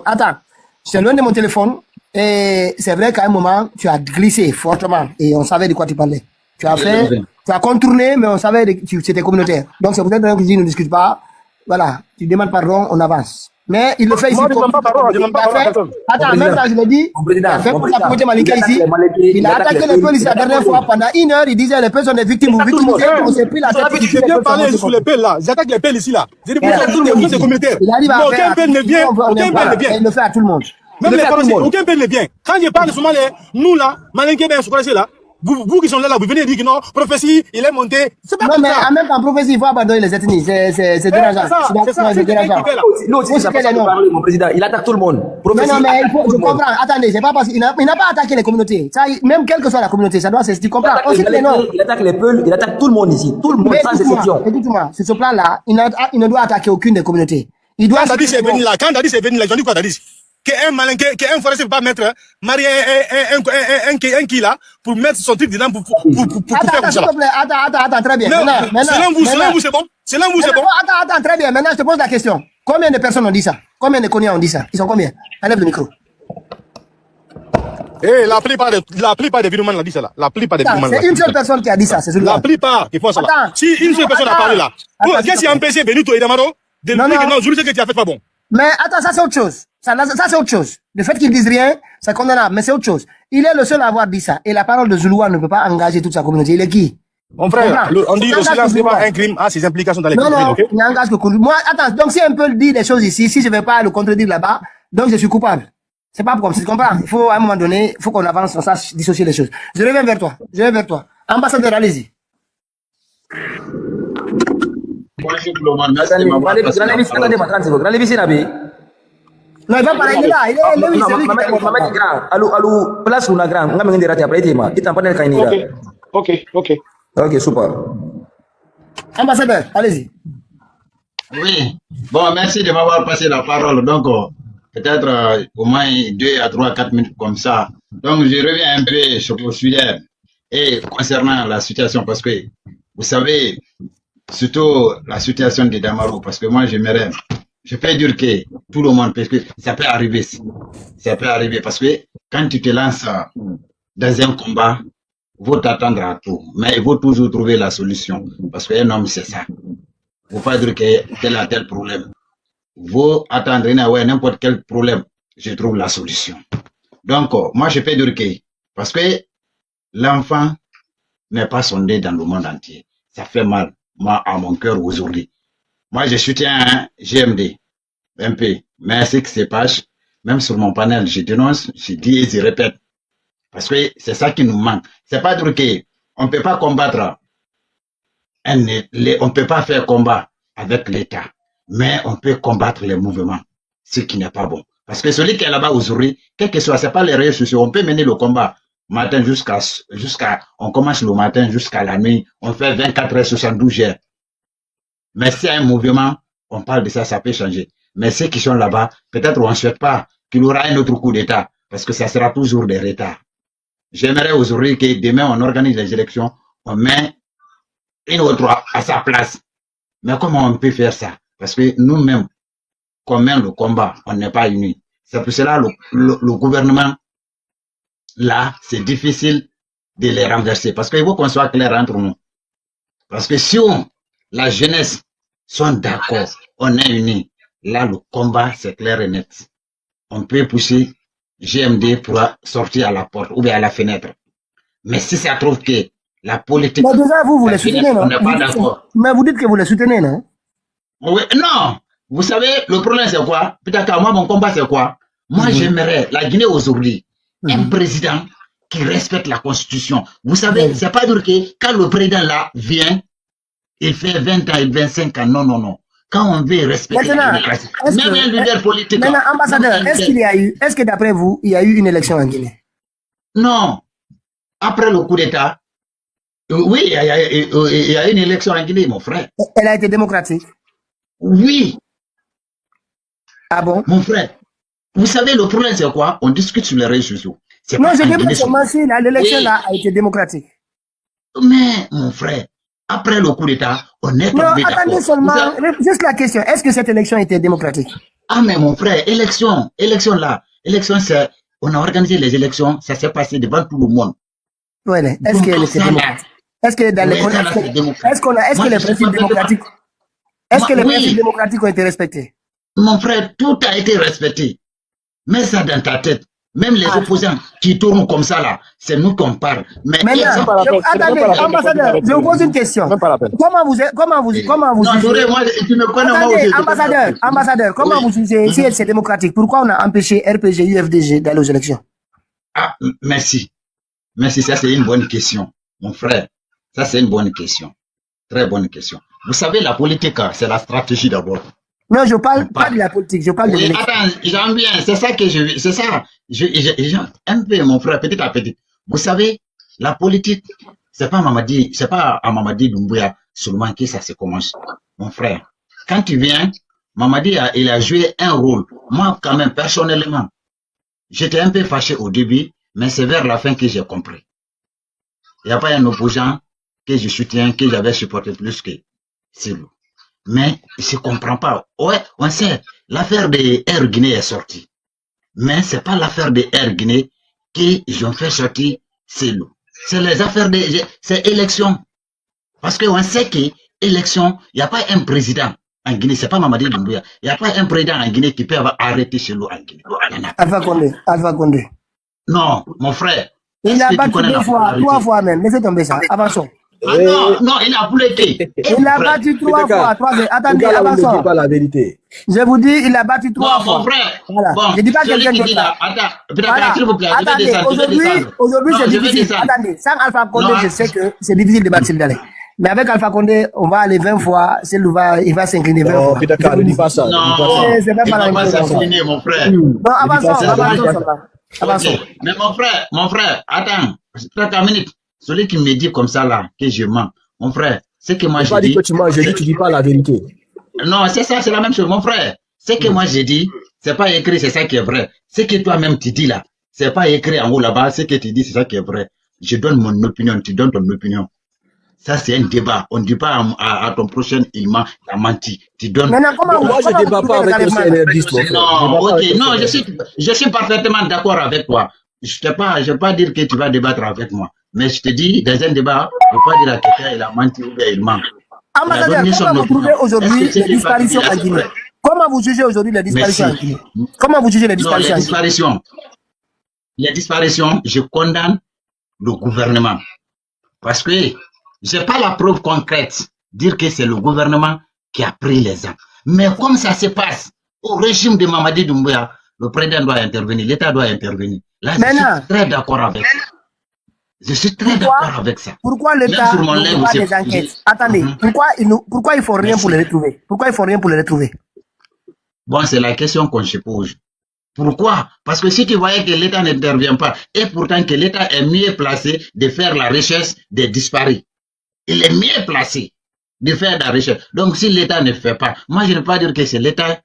Je suis loin de mon téléphone, et c'est vrai qu'à un moment, tu as glissé fortement, et on savait de quoi tu parlais. Tu as contourné, mais on savait que c'était communautaire. Donc c'est peut-être que je dis, ne discute pas. Voilà, tu demandes pardon, on avance. Mais il le fait ici. Moi, je ne demande pas pardon, Attends, même quand je l'ai dit, il a fait pour la communauté malinké ici. Il a attaqué les policiers la dernière fois pendant 1 heure. Il disait les personnes des victimes ou victimisées. On s'est pris la tête. Je viens parler sur les pelles là. J'attaque les pelles ici là. J'ai dit pour c'est communautaire. Aucun pelle ne vient. Il le fait à tout le monde. Même les Français, aucun pelle ne vient. Quand je parle souvent, nous là, malinké, ben, là. Vous qui sont là, vous venez dire que non, prophétie, il est monté. C'est pas non, mais en même temps, prophétie, il faut abandonner les ethnies. C'est dérangeant. C'est dérangeant. Nous aussi, ça passe parler, mon président. Il attaque tout le monde. Non, mais il faut, je comprends. Attendez, c'est pas parce qu'il n'a pas attaqué les communautés. Ça, même quelle que soit la communauté, ça doit tu comprends. Il attaque les Peuls, il attaque tout le monde ici. Tout le monde, sans exception. Écoute-moi, sur ce plan-là, il ne doit attaquer aucune des communautés. Il doit. Quand Dadis est venu là, ils ont dit quoi, Dadis? Qu'un malinqué, qu'un forestier ne peut pas mettre, marier un qui là, pour mettre son truc dedans pour faire comme ça. Attends, très bien. Selon vous, c'est bon? Attends, très bien. Maintenant, je te pose la question. Combien de personnes ont dit ça? Combien de Koniens ont dit ça? Ils sont combien? Enlève le micro. La plupart des vidéomans l'ont dit ça là. La plupart des vidéomans. C'est une seule personne qui a dit ça, c'est celui-là. La plupart qui font ça là. Si une seule personne a parlé là, qu'est-ce qui a empêché Benito et Damaro de dire que non, je sais que tu as fait pas bon? Mais attends, ça c'est autre chose. Ça c'est autre chose. Le fait qu'ils disent rien, c'est condamnable, mais c'est autre chose. Il est le seul à avoir dit ça. Et la parole de Zouloua ne peut pas engager toute sa communauté. Il est qui? Mon frère, on dit le silence n'est pas un crime, a ses implications dans les crimes. Non, il n'engage que moi, attends, donc si un peu dit des choses ici, si je ne vais pas le contredire là-bas, donc je suis coupable. C'est pas comme ça, tu comprends? Il faut, à un moment donné, il faut qu'on avance, on sache dissocier les choses. Je reviens vers toi. Ambassadeur, allez-y. Bonjour tout le monde, merci de m'avoir passé la parole. Non, il va parler, il est là, il est place où on a grand, on a besoin de rater après, il t'en parle quand Ok, super. Ambassadeur, allez-y. Oui, bon, merci de m'avoir passé la parole. Donc, peut-être au moins 2 à 3, 4 minutes comme ça. Donc, je reviens un peu sur le sujet et concernant la situation, parce que vous savez, surtout la situation de Damaro, parce que moi, je peux dire que tout le monde, parce que ça peut arriver. Ça peut arriver parce que quand tu te lances dans un combat, il faut t'attendre à tout. Mais il faut toujours trouver la solution. Parce qu'un homme, c'est ça. Il ne faut pas dire que tel a tel problème. Il faut attendre n'importe quel problème. Je trouve la solution. Donc, moi, je peux dire que, parce que l'enfant n'est pas sondé dans le monde entier. Ça fait mal, moi, à mon cœur aujourd'hui. Moi, je soutiens GMD, un peu. Mais ce qui se passe, même sur mon panel, je dénonce, je dis et je répète. Parce que c'est ça qui nous manque. C'est pas dire qu'on ne peut pas combattre, on peut pas faire combat avec l'État. Mais on peut combattre les mouvements, ce qui n'est pas bon. Parce que celui qui est là-bas aujourd'hui, quel que soit, c'est pas les réseaux sociaux, on peut mener le combat matin on commence le matin jusqu'à la nuit, on fait 24 heures, 72 heures. Mais si un mouvement, on parle de ça, ça peut changer. Mais ceux qui sont là-bas, peut-être on ne souhaite pas qu'il y aura un autre coup d'État, parce que ça sera toujours des retards. J'aimerais aujourd'hui que demain on organise les élections, on met une autre à sa place. Mais comment on peut faire ça? Parce que nous-mêmes, qu'on mène le combat, on n'est pas unis. C'est pour cela le gouvernement, là, c'est difficile de les renverser. Parce qu'il faut qu'on soit clair entre nous. Parce que si la jeunesse sont d'accord, on est unis, là, le combat, c'est clair et net. On peut pousser GMD pour sortir à la porte ou bien à la fenêtre. Mais si ça trouve que la politique... Mais déjà, vous les soutenez, non? On n'est pas d'accord. Mais vous dites que vous les soutenez, non? Oui, non. Vous savez, le problème, c'est quoi? Peut-être moi, mon combat, c'est quoi? Moi, j'aimerais la Guinée aujourd'hui, un président qui respecte la Constitution. Vous savez, c'est pas dur que quand le président là vient, il fait 20 ans, 25 ans. Non, non, non. Quand on veut respecter la démocratie, même un leader politique. Maintenant, ambassadeur, est-ce que d'après vous, il y a eu une élection en Guinée? Non. Après le coup d'État, oui, il y a une élection en Guinée, mon frère. Elle a été démocratique? Oui. Ah bon? Mon frère, vous savez, le problème, c'est quoi? On discute sur les réseaux sociaux. Non, je dis pas seulement si l'élection là a été démocratique. Mais, mon frère, après le coup d'État, on est non, attendez seulement, juste la question, est-ce que cette élection était démocratique? Ah, mais mon frère, élection là, élection, c'est, on a organisé les élections, ça s'est passé devant tout le monde. Oui, est-ce qu'elle était démocratique? Est-ce que dans est-ce que les principes démocratiques, est-ce que les principes démocratiques ont été respectés? Mon frère, tout a été respecté. Mets ça dans ta tête. Même les opposants qui tournent comme ça là, c'est nous qu'on parle. Mais attendez, ambassadeur, je vous pose une question. Comment vous non, jugez? Moi, tu me connais, attendez, ambassadeur, comment vous jugez si c'est démocratique? Pourquoi on a empêché RPG, UFDG d'aller aux élections? Ah, merci. Merci, ça c'est une bonne question, mon frère. Ça c'est une bonne question. Très bonne question. Vous savez, la politique, c'est la stratégie d'abord. Non, je parle pas de la politique, je parle de l'élection. Attends, j'aime bien, c'est ça que c'est ça. Un peu, mon frère, petit à petit. Vous savez, la politique, c'est pas à Mamadi Doumbouya seulement que ça se commence. Mon frère, quand tu viens, Mamadi, il a joué un rôle. Moi, quand même, personnellement, j'étais un peu fâché au début, mais c'est vers la fin que j'ai compris. Il n'y a pas un opposant que je soutiens, que j'avais supporté plus que Silou. Mais je ne comprends pas. Ouais, on sait, l'affaire de Air Guinée est sortie. Mais ce n'est pas l'affaire de Air Guinée qu'ils ont fait sortir Silou. C'est les affaires c'est élection. Parce qu'on sait que élection, il n'y a pas un président en Guinée, c'est pas Mamadi Doumbouya. Il n'y a pas un président en Guinée qui peut arrêter Silou en Guinée. Alpha Condé. Non, mon frère. Il a battu 2 fois, 3 fois même. Laissez tomber ça. Avançons. Ah non, il a pouletté. Il a battu 3 fois. Attendez, avançons. Ne dis pas la vérité. Je vous dis, il a battu 3 fois. Mon frère. Voilà. Bon, je dis pas quelqu'un d'autre. Attends, s'il vous plaît. Attendez, aujourd'hui c'est difficile. Attendez, sans Alpha Condé, je sais que c'est difficile de battre Sildalé. Mais avec Alpha Condé, on va aller 20 fois, il va s'incliner 20 fois. Non, ne dis pas ça. Non, c'est même pas la même chose. Mon frère. Non, avançons. Mais mon frère, attends, 30 minutes. Celui qui me dit comme ça là, que je mens, mon frère, c'est que moi je dis... que tu mens, je dis tu dis pas la vérité. Non, c'est ça, c'est la même chose, mon frère. C'est que moi je dis, c'est pas écrit, c'est ça qui est vrai. Ce que toi-même tu dis là, c'est pas écrit en haut là-bas, ce que tu dis, c'est ça qui est vrai. Je donne mon opinion, tu donnes ton opinion. Ça, c'est un débat. On ne dit pas à ton prochain, il a menti. Tu donnes... Maintenant, moi, je ne débat pas avec le CNRDiste. Non, ok, non, je suis parfaitement d'accord avec toi. Je ne vais pas dire que tu vas débattre avec moi. Mais je te dis, dans un débat, il ne faut pas dire à quelqu'un il a menti ou bien il ment. Ambassadeur, comment vous trouvez aujourd'hui les disparitions en Guinée? Comment vous jugez aujourd'hui les disparitions en Guinée? Comment vous jugez les disparitions en Guinée? Les disparitions, je condamne le gouvernement. Parce que je n'ai pas la preuve concrète dire que c'est le gouvernement qui a pris les gens. Mais comme ça se passe au régime de Mamadi Doumbouya, le président doit intervenir, l'État doit intervenir. Là, je suis très d'accord avec ça. Je suis très d'accord avec ça. Pourquoi l'État ne fait pas des enquêtes? Attendez, pourquoi ils font rien pour les retrouver? Pourquoi ils font rien pour les retrouver? Bon, c'est la question qu'on se pose. Pourquoi? Parce que si tu voyais que l'État n'intervient pas, et pourtant que l'État est mieux placé de faire la recherche des disparus. Il est mieux placé de faire la recherche. Donc, si l'État ne fait pas, moi, je ne peux pas dire que c'est l'État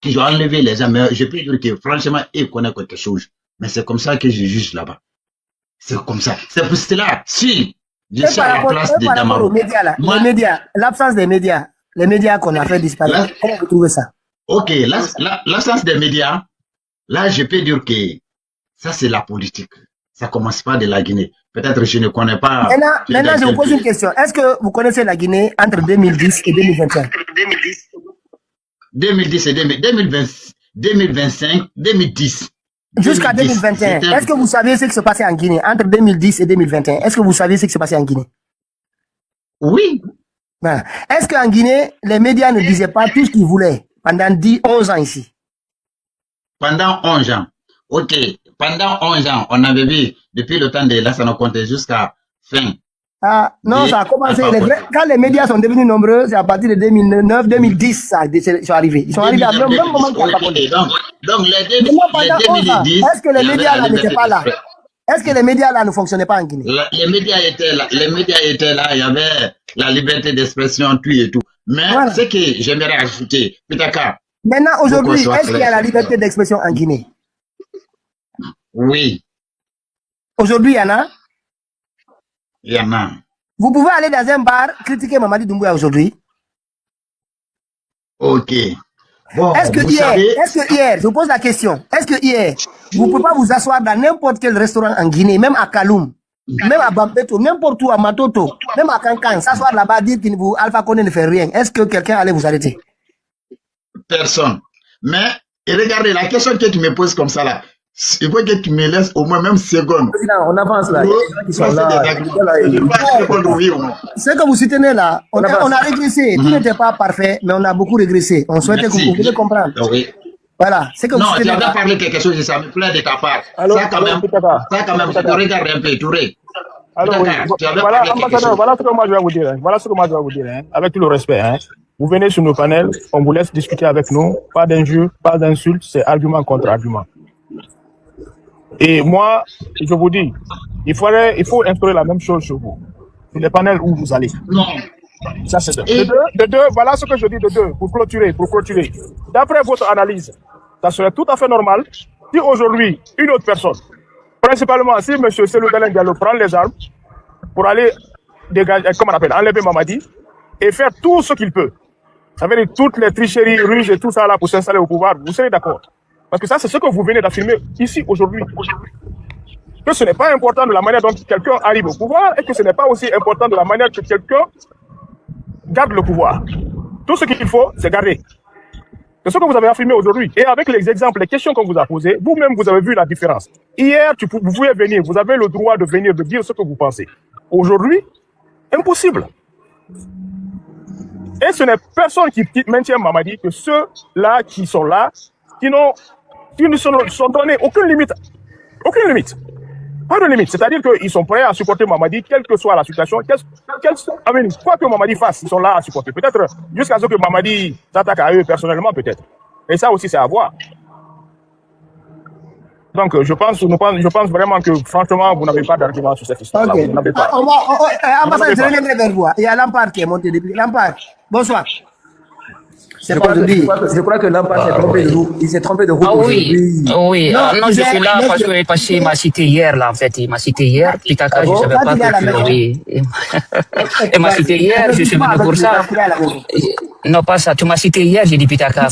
qui doit enlever les gens, mais je peux dire que franchement, il connaît quelque chose. Mais c'est comme ça que je juge là-bas. C'est comme ça. C'est pour cela, si je suis à la place de Damaro. Les médias, l'absence des médias, les médias qu'on a fait disparaître. Comment vous trouvez ça? Ok, l'absence des médias, là, je peux dire que ça, c'est la politique. Ça commence pas de la Guinée. Peut-être je ne connais pas. Maintenant, je vous pose une question. Est-ce que vous connaissez la Guinée entre 2010 et 2021? 2010 et 2020, 2025, 2010. Jusqu'à 2021. Est-ce que vous saviez ce qui se passait en Guinée entre 2010 et 2021? Est-ce que vous saviez ce qui se passait en Guinée? Oui. Voilà. Est-ce qu'en Guinée, les médias ne disaient pas tout ce qu'ils voulaient pendant 11 ans ici? Pendant 11 ans. Ok. Pendant 11 ans, on avait vu, depuis le temps de Lassana Conté jusqu'à fin. Ah, non, ça a commencé. Quand les médias sont devenus nombreux, c'est à partir de 2009, 2010, ça, ils sont arrivés. Ils sont arrivés à même moment qu'il n'y a pas Conté. Donc, les 2010. Est-ce que les médias là n'étaient pas là? Est-ce que les médias là ne fonctionnaient pas en Guinée? Les médias étaient là. Les médias étaient là. Il y avait la liberté d'expression, tout et tout. Mais voilà. Ce que j'aimerais ajouter, Pitaka. Maintenant, aujourd'hui, est-ce qu'il y a la liberté d'expression en Guinée? Oui. Aujourd'hui, il y en a? Il y en a. Vous pouvez aller dans un bar, critiquer Mamadi Doumbouya aujourd'hui? Ok. Bon, est-ce que hier, je vous pose la question, est-ce que hier, vous ne pouvez pas vous asseoir dans n'importe quel restaurant en Guinée, même à Kaloum, même à Bambeto, n'importe où, à Matoto, même à Kankan, s'asseoir là-bas, dire que Alpha Condé ne fait rien? Est-ce que quelqu'un allait vous arrêter? Personne. Mais, et regardez, la question que tu me poses comme ça là, il faut que tu me laisses au moins même seconde. On avance là. Ce que vous soutenez là, on a régressé. Tout n'était pas parfait, mais on a beaucoup régressé. On souhaitait que vous puissiez comprendre. Oui. Voilà. C'est que vous non, tu as parlé quelque chose, ça me plaît de ta part. Alors, ça quand même, tu regardes un peu, Touré. Alors, voilà, ambassadeur, voilà ce que moi je vais vous dire. Voilà ce que moi je vais vous dire, avec tout le respect. Vous venez sur nos panels, on vous laisse discuter avec nous. Pas d'injures, pas d'insultes, c'est argument contre argument. Et moi, je vous dis, il faut instaurer la même chose chez vous. Sur les panels où vous allez. Non. Ça, c'est de deux. Voilà ce que je dis de deux, pour clôturer. D'après votre analyse, ça serait tout à fait normal si aujourd'hui, une autre personne, principalement si M. Selou Dalein Diallo prend les armes pour aller dégager, comment on appelle, enlever Mamadi et faire tout ce qu'il peut. Ça veut dire toutes les tricheries, ruses et tout ça là pour s'installer au pouvoir. Vous serez d'accord? Parce que ça, c'est ce que vous venez d'affirmer ici aujourd'hui. Que ce n'est pas important de la manière dont quelqu'un arrive au pouvoir et que ce n'est pas aussi important de la manière que quelqu'un garde le pouvoir. Tout ce qu'il faut, c'est garder. C'est ce que vous avez affirmé aujourd'hui. Et avec les exemples, les questions qu'on vous a posées, vous-même, vous avez vu la différence. Hier, vous pouvez venir, vous avez le droit de venir, de dire ce que vous pensez. Aujourd'hui, impossible. Et ce n'est personne qui maintient Mamadi que ceux-là qui sont là, qui ne sont donnés aucune limite. Aucune limite. Pas de limite. C'est-à-dire qu'ils sont prêts à supporter Mamadi, quelle que soit la situation. Quoi que Mamadi fasse, ils sont là à supporter. Peut-être jusqu'à ce que Mamadi s'attaque à eux personnellement, peut-être. Et ça aussi, c'est à voir. Donc, je pense vraiment que, franchement, vous n'avez pas d'argument sur cette histoire-là. Okay. Vous n'avez pas. Ambassadeur, je reviendrai vers vous. Il y a Lampard qui est monté depuis. Lampard, bonsoir. Je crois que Lampard s'est trompé de route. Il s'est trompé de route aujourd'hui. Oui. Non, je suis là parce qu'il m'a cité hier, là, en fait. Il m'a cité hier. Pitaka, je ne savais pas que oui. Il m'a cité hier, je suis venu pour ça. Non, pas ça. Tu m'as cité hier, j'ai dit Pitaka.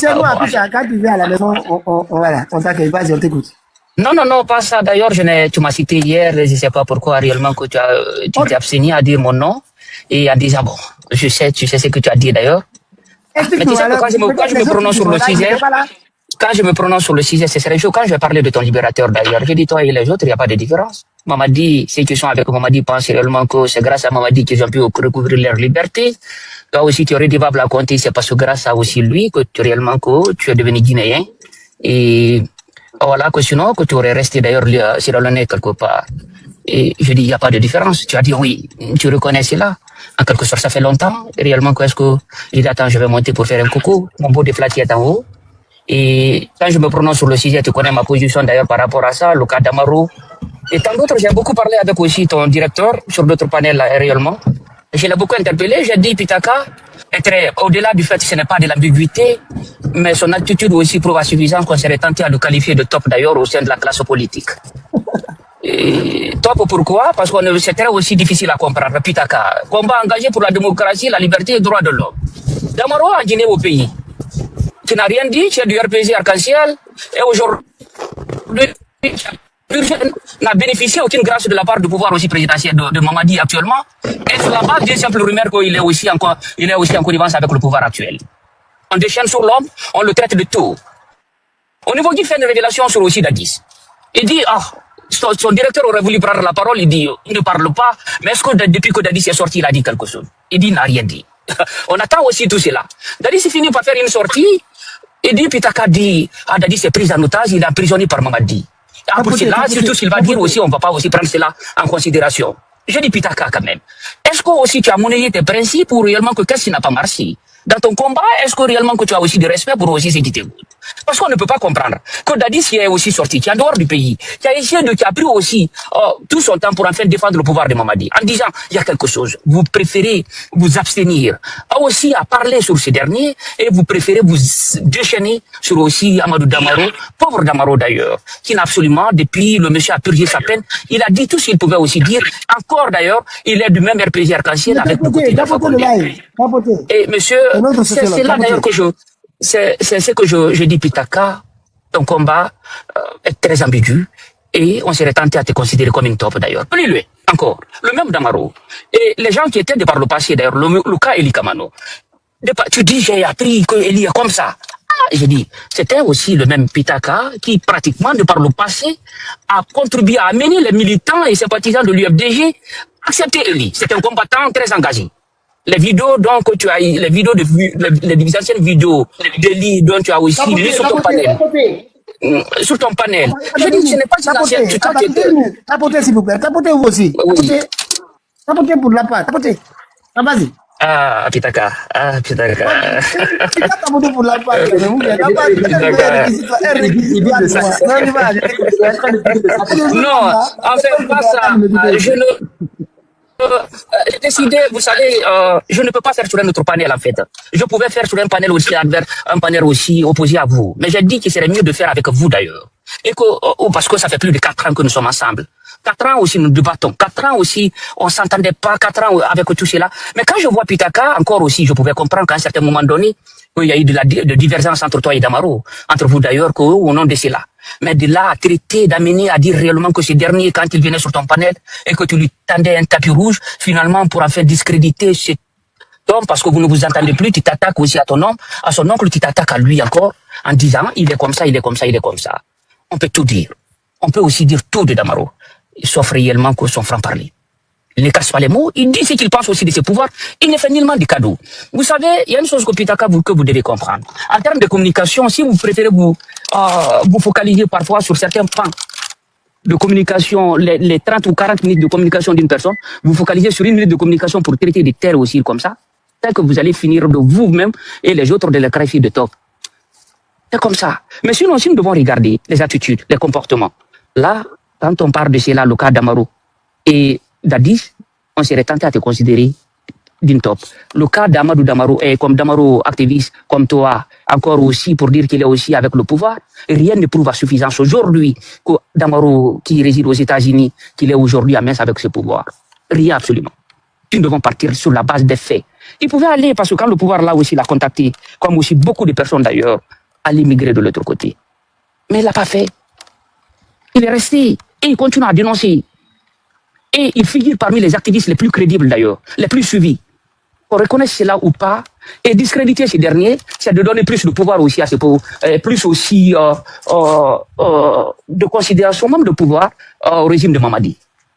Quand tu viens à la maison, on t'accueille. Vas-y, on t'écoute. Non, pas ça. D'ailleurs, tu m'as cité hier, je ne sais pas pourquoi réellement que tu t'es abstenu à dire mon nom et à dire, bon, tu sais ce que tu as dit d'ailleurs. Mais tu sais que quand je me prononce sur le sujet, ce serait chaud. Quand je vais parler de ton libérateur d'ailleurs, je dis toi et les autres, il n'y a pas de différence. Mamadi, ceux qui sont avec Mamadi pensent réellement que c'est grâce à Mamadi qu'ils ont pu recouvrir leur liberté. Toi aussi, tu es redevable à compter, c'est parce que grâce à aussi lui que tu es devenu guinéen. Et voilà, que sinon, que tu aurais resté d'ailleurs sur le nez quelque part. Et je dis, il n'y a pas de différence. Tu as dit oui, tu reconnais cela. En quelque sorte, ça fait longtemps. Réellement, qu'est-ce que je dis, attends, je vais monter pour faire un coucou. Mon beau déflatier est en haut. Et quand je me prononce sur le sujet, tu connais ma position d'ailleurs par rapport à ça, le cas d'Amaro. Et tant d'autres, j'ai beaucoup parlé avec aussi ton directeur sur d'autres panels là, réellement. Je l'ai beaucoup interpellé. J'ai dit, Pitaka, au-delà du fait que ce n'est pas de l'ambiguïté, mais son attitude aussi prouve à suffisance qu'on serait tenté à le qualifier de top d'ailleurs au sein de la classe politique. Et top pourquoi? Parce que c'était aussi difficile à comprendre. Pitaka, combat engagé pour la démocratie, la liberté et les droits de l'homme. Damaro a dîné au pays. Tu n'as rien dit, tu es du RPG Arc-en-Ciel, et aujourd'hui, n'a bénéficié aucune grâce de la part du pouvoir aussi présidentiel de Mamadi actuellement. Et sur la base d'une simple rumeur qu'il est aussi en connivence avec le pouvoir actuel. On déchaîne sur l'homme, on le traite de tout. Au niveau qui fait une révélation sur aussi Dadis. Il dit, son directeur aurait voulu prendre la parole, il dit, il ne parle pas, mais est-ce que depuis que Dadis est sorti, il a dit quelque chose? Il dit, il n'a rien dit. On attend aussi tout cela. Dadis finit par faire une sortie, il dit, Pitaka dit, Dadis est pris en otage, il est emprisonné par Mamadi. Pour cela, surtout s'il va dire aussi, on ne va pas aussi prendre cela en considération. Je dis Pitaka quand même. Est-ce que aussi tu as monnayé tes principes ou réellement que qu'est-ce qui n'a pas marché? Dans ton combat, est-ce que réellement que tu as aussi du respect pour aussi ce qui t'écoute? Parce qu'on ne peut pas comprendre que Dadis qui est aussi sorti, qui est en dehors du pays, qui a pris aussi tout son temps pour enfin défendre le pouvoir de Mamadi, en disant il y a quelque chose, vous préférez vous abstenir aussi à parler sur ce dernier et vous préférez vous déchaîner sur aussi Amadou Damaro, pauvre Damaro d'ailleurs, qui n'a absolument, depuis le monsieur a purgé sa peine, il a dit tout ce qu'il pouvait aussi dire. Encore d'ailleurs, il est du même RPG Arc-en-Ciel avec le côté de et monsieur, c'est là d'ailleurs que c'est ce que je dis, Pitaka, ton combat est très ambigu et on serait tenté à te considérer comme une top d'ailleurs. Plus encore, le même Damaro. Et les gens qui étaient de par le passé d'ailleurs, le cas Eli Kamano, tu dis j'ai appris que Eli est comme ça. J'ai dit, c'était aussi le même Pitaka qui pratiquement de par le passé a contribué à amener les militants et sympathisants de l'UFDG à accepter Eli. C'est un combattant très engagé. Les vidéos donc tu as les vidéos les anciennes vidéos d'Eli dont tu as aussi mis sur ton panel. Sur ton panel. Je dis ce n'est pas une ancienne. Tapotez s'il vous plaît. Tapotez vous aussi. Tapotez pour la part. Tapotez. Vas-y. Pitaka. Tapotez pour la part. Non, en fait pas ça. Je ne j'ai décidé, vous savez, je ne peux pas faire sur un autre panel en fait. Je pouvais faire sur un panel aussi opposé à vous. Mais j'ai dit qu'il serait mieux de faire avec vous d'ailleurs. Et que, parce que ça fait plus de 4 ans que nous sommes ensemble. 4 ans aussi nous débattons. 4 ans aussi on s'entendait pas. 4 ans avec tout cela. Mais quand je vois Pitaka, encore aussi, je pouvais comprendre qu'à un certain moment donné, qu'il y a eu de divergence entre toi et Damaro. Entre vous d'ailleurs, au nom de cela. Mais de là à traiter, d'amener à dire réellement que ce dernier, quand il venait sur ton panel et que tu lui tendais un tapis rouge, finalement pour en faire discréditer cet homme parce que vous ne vous entendez plus, tu t'attaques aussi à ton homme, à son oncle, tu t'attaques à lui encore en disant il est comme ça, il est comme ça, il est comme ça. On peut tout dire. On peut aussi dire tout de Damaro, sauf réellement que son franc-parler. Il ne casse pas les mots, il dit ce qu'il pense aussi de ses pouvoirs, il ne fait nullement de cadeaux. Vous savez, il y a une chose que Pitaka que vous devez comprendre. En termes de communication, si vous préférez vous focaliser parfois sur certains pans de communication, les 30 ou 40 minutes de communication d'une personne, vous focalisez sur 1 minute de communication pour traiter des terres aussi comme ça, tel que vous allez finir de vous-même et les autres de la qualifier de top. C'est comme ça. Mais sinon, si nous devons regarder les attitudes, les comportements, là, quand on parle de cela, le cas d'Amaro et Dadis, on serait tenté à te considérer d'une top. Le cas d'Amadou Damaro est comme Damaro activiste, comme toi, encore aussi pour dire qu'il est aussi avec le pouvoir. Rien ne prouve à suffisance aujourd'hui que Damaro, qui réside aux États-Unis, qu'il est aujourd'hui à mince avec ce pouvoir. Rien absolument. Nous devons partir sur la base des faits. Il pouvait aller, parce que quand le pouvoir là aussi l'a contacté, comme aussi beaucoup de personnes d'ailleurs, aller migrer de l'autre côté. Mais il l'a pas fait. Il est resté et il continue à dénoncer. Et il figure parmi les activistes les plus crédibles d'ailleurs, les plus suivis. On reconnaît cela ou pas, et discréditer ces derniers, c'est de donner plus de pouvoir aussi à ces pauvres, plus aussi de considération, même de pouvoir au régime de Mamadi.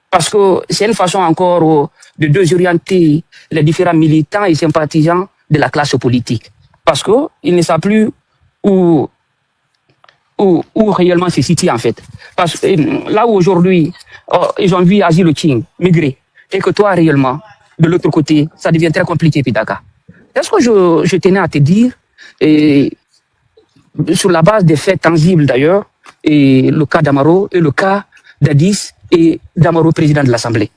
Parce que c'est une façon encore de désorienter les différents militants et sympathisants de la classe politique. Parce qu'ils ne savent plus où réellement se situe en fait. Parce que là où aujourd'hui, ils ont vu Asile King migrer, et que toi réellement, de l'autre côté, ça devient très compliqué, Pitaka. Est-ce que je tenais à te dire, et, sur la base des faits tangibles d'ailleurs, et le cas d'Amaro et le cas d'Adis et d'Amaro, président de l'Assemblée.